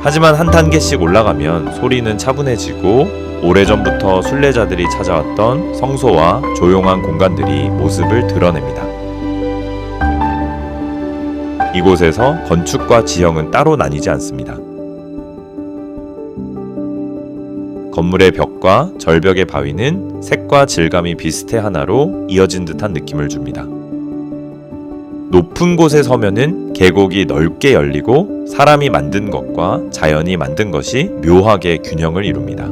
하지만 한 단계씩 올라가면 소리는 차분해지고 오래전부터 순례자들이 찾아왔던 성소와 조용한 공간들이 모습을 드러냅니다. 이곳에서 건축과 지형은 따로 나뉘지 않습니다. 건물의 벽과 절벽의 바위는 색과 질감이 비슷해 하나로 이어진 듯한 느낌을 줍니다. 높은 곳에 서면은 계곡이 넓게 열리고 사람이 만든 것과 자연이 만든 것이 묘하게 균형을 이룹니다.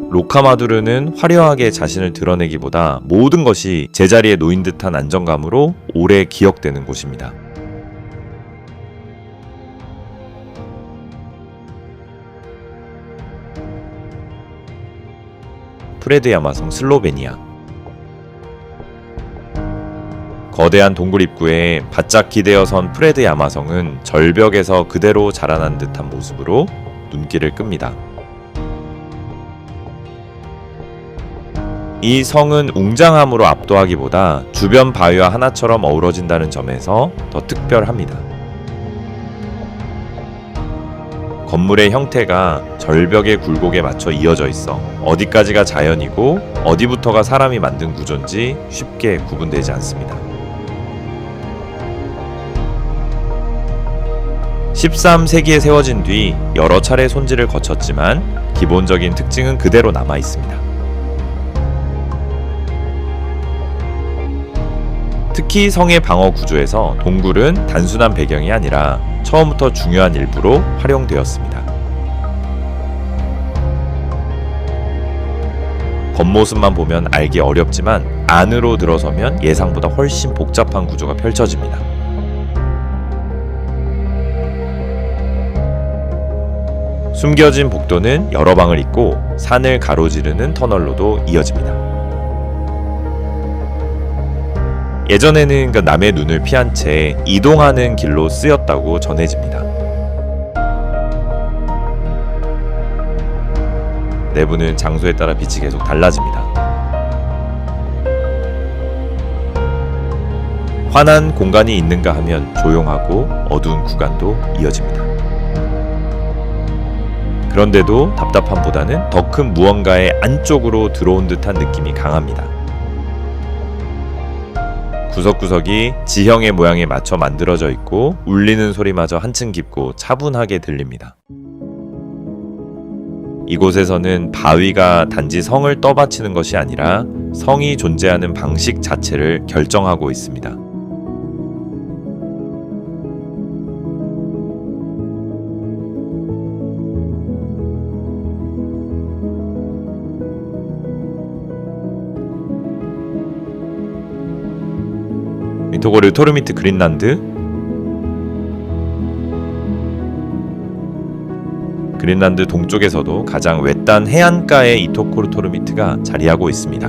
로카마두르는 화려하게 자신을 드러내기보다 모든 것이 제자리에 놓인 듯한 안정감으로 오래 기억되는 곳입니다. 프레드야마성, 슬로베니아. 거대한 동굴 입구에 바짝 기대어 선 프레드야마성은 절벽에서 그대로 자라난 듯한 모습으로 눈길을 끕니다. 이 성은 웅장함으로 압도하기보다 주변 바위와 하나처럼 어우러진다는 점에서 더 특별합니다. 건물의 형태가 절벽의 굴곡에 맞춰 이어져 있어 어디까지가 자연이고 어디부터가 사람이 만든 구조인지 쉽게 구분되지 않습니다. 13세기에 세워진 뒤 여러 차례 손질을 거쳤지만 기본적인 특징은 그대로 남아 있습니다. 특히 성의 방어 구조에서 동굴은 단순한 배경이 아니라 처음부터 중요한 일부로 활용되었습니다. 겉모습만 보면 알기 어렵지만 안으로 들어서면 예상보다 훨씬 복잡한 구조가 펼쳐집니다. 숨겨진 복도는 여러 방을 잇고 산을 가로지르는 터널로도 이어집니다. 예전에는 남의 눈을 피한 채 이동하는 길로 쓰였다고 전해집니다. 내부는 장소에 따라 빛이 계속 달라집니다. 환한 공간이 있는가 하면 조용하고 어두운 구간도 이어집니다. 그런데도 답답함보다는 더 큰 무언가의 안쪽으로 들어온 듯한 느낌이 강합니다. 구석구석이 지형의 모양에 맞춰 만들어져 있고 울리는 소리마저 한층 깊고 차분하게 들립니다. 이곳에서는 바위가 단지 성을 떠받치는 것이 아니라 성이 존재하는 방식 자체를 결정하고 있습니다. 이토고르 토르미트 그린란드 동쪽에서도 가장 외딴 해안가에 이토고르 토르미트가 자리하고 있습니다.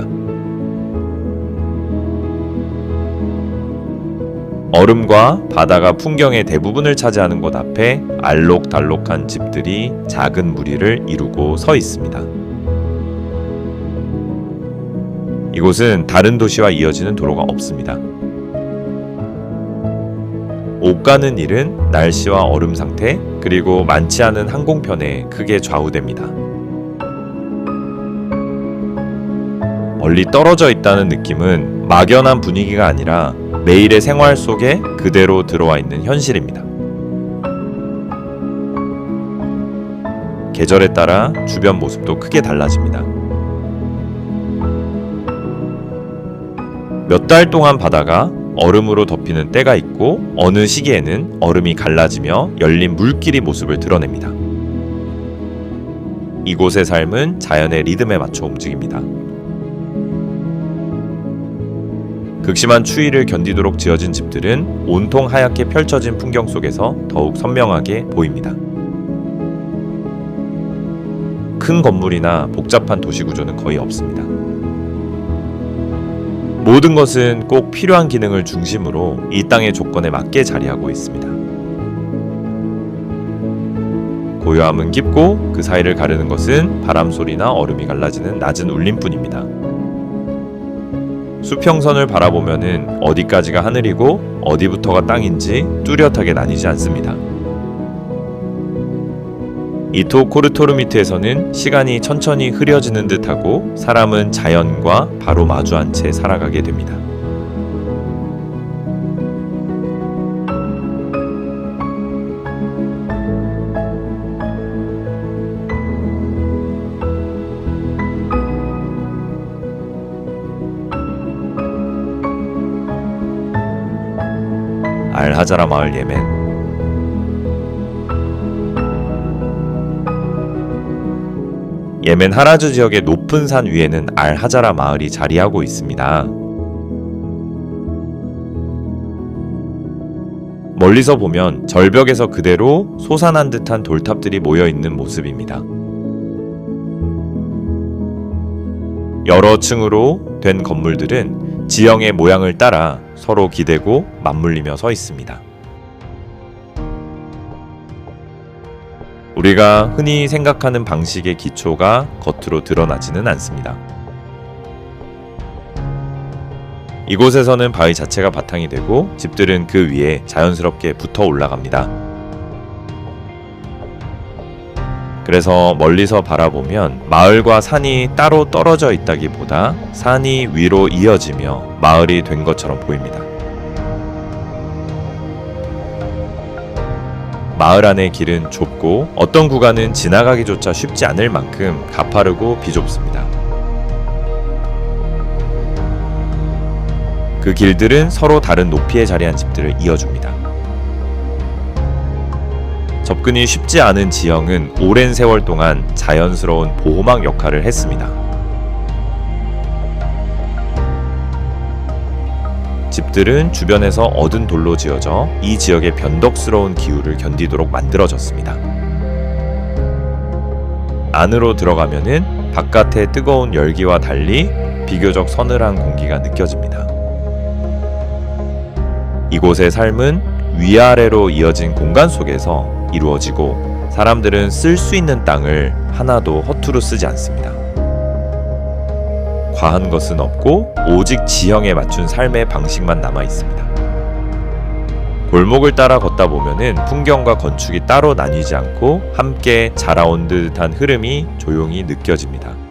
얼음과 바다가 풍경의 대부분을 차지하는 곳 앞에 알록달록한 집들이 작은 무리를 이루고 서 있습니다. 이곳은 다른 도시와 이어지는 도로가 없습니다. 못 가는 일은 날씨와 얼음 상태, 그리고 많지 않은 항공편에 크게 좌우됩니다. 멀리 떨어져 있다는 느낌은 막연한 분위기가 아니라 매일의 생활 속에 그대로 들어와 있는 현실입니다. 계절에 따라 주변 모습도 크게 달라집니다. 몇 달 동안 바다가 얼음으로 덮이는 때가 있고 어느 시기에는 얼음이 갈라지며 열린 물길이 모습을 드러냅니다. 이곳의 삶은 자연의 리듬에 맞춰 움직입니다. 극심한 추위를 견디도록 지어진 집들은 온통 하얗게 펼쳐진 풍경 속에서 더욱 선명하게 보입니다. 큰 건물이나 복잡한 도시 구조는 거의 없습니다. 모든 것은 꼭 필요한 기능을 중심으로 이 땅의 조건에 맞게 자리하고 있습니다. 고요함은 깊고 그 사이를 가르는 것은 바람 소리나 얼음이 갈라지는 낮은 울림뿐입니다. 수평선을 바라보면은 어디까지가 하늘이고 어디부터가 땅인지 뚜렷하게 나뉘지 않습니다. 이토고르 토르미트에서는 시간이 천천히 흐려지는 듯하고 사람은 자연과 바로 마주한 채 살아가게 됩니다. 알하자라 마을 예멘. 예멘 하라주 지역의 높은 산 위에는 알하자라 마을이 자리하고 있습니다. 멀리서 보면 절벽에서 그대로 솟아난 듯한 돌탑들이 모여있는 모습입니다. 여러 층으로 된 건물들은 지형의 모양을 따라 서로 기대고 맞물리며 서 있습니다. 우리가 흔히 생각하는 방식의 기초가 겉으로 드러나지는 않습니다. 이곳에서는 바위 자체가 바탕이 되고 집들은 그 위에 자연스럽게 붙어 올라갑니다. 그래서 멀리서 바라보면 마을과 산이 따로 떨어져 있다기보다 산이 위로 이어지며 마을이 된 것처럼 보입니다. 마을 안의 길은 좁고 어떤 구간은 지나가기조차 쉽지 않을 만큼 가파르고 비좁습니다. 그 길들은 서로 다른 높이에 자리한 집들을 이어줍니다. 접근이 쉽지 않은 지형은 오랜 세월 동안 자연스러운 보호막 역할을 했습니다. 집들은 주변에서 얻은 돌로 지어져 이 지역의 변덕스러운 기후를 견디도록 만들어졌습니다. 안으로 들어가면은 바깥의 뜨거운 열기와 달리 비교적 서늘한 공기가 느껴집니다. 이곳의 삶은 위아래로 이어진 공간 속에서 이루어지고 사람들은 쓸 수 있는 땅을 하나도 허투루 쓰지 않습니다. 과한 것은 없고 오직 지형에 맞춘 삶의 방식만 남아 있습니다. 골목을 따라 걷다 보면은 풍경과 건축이 따로 나뉘지 않고 함께 자라온 듯한 흐름이 조용히 느껴집니다.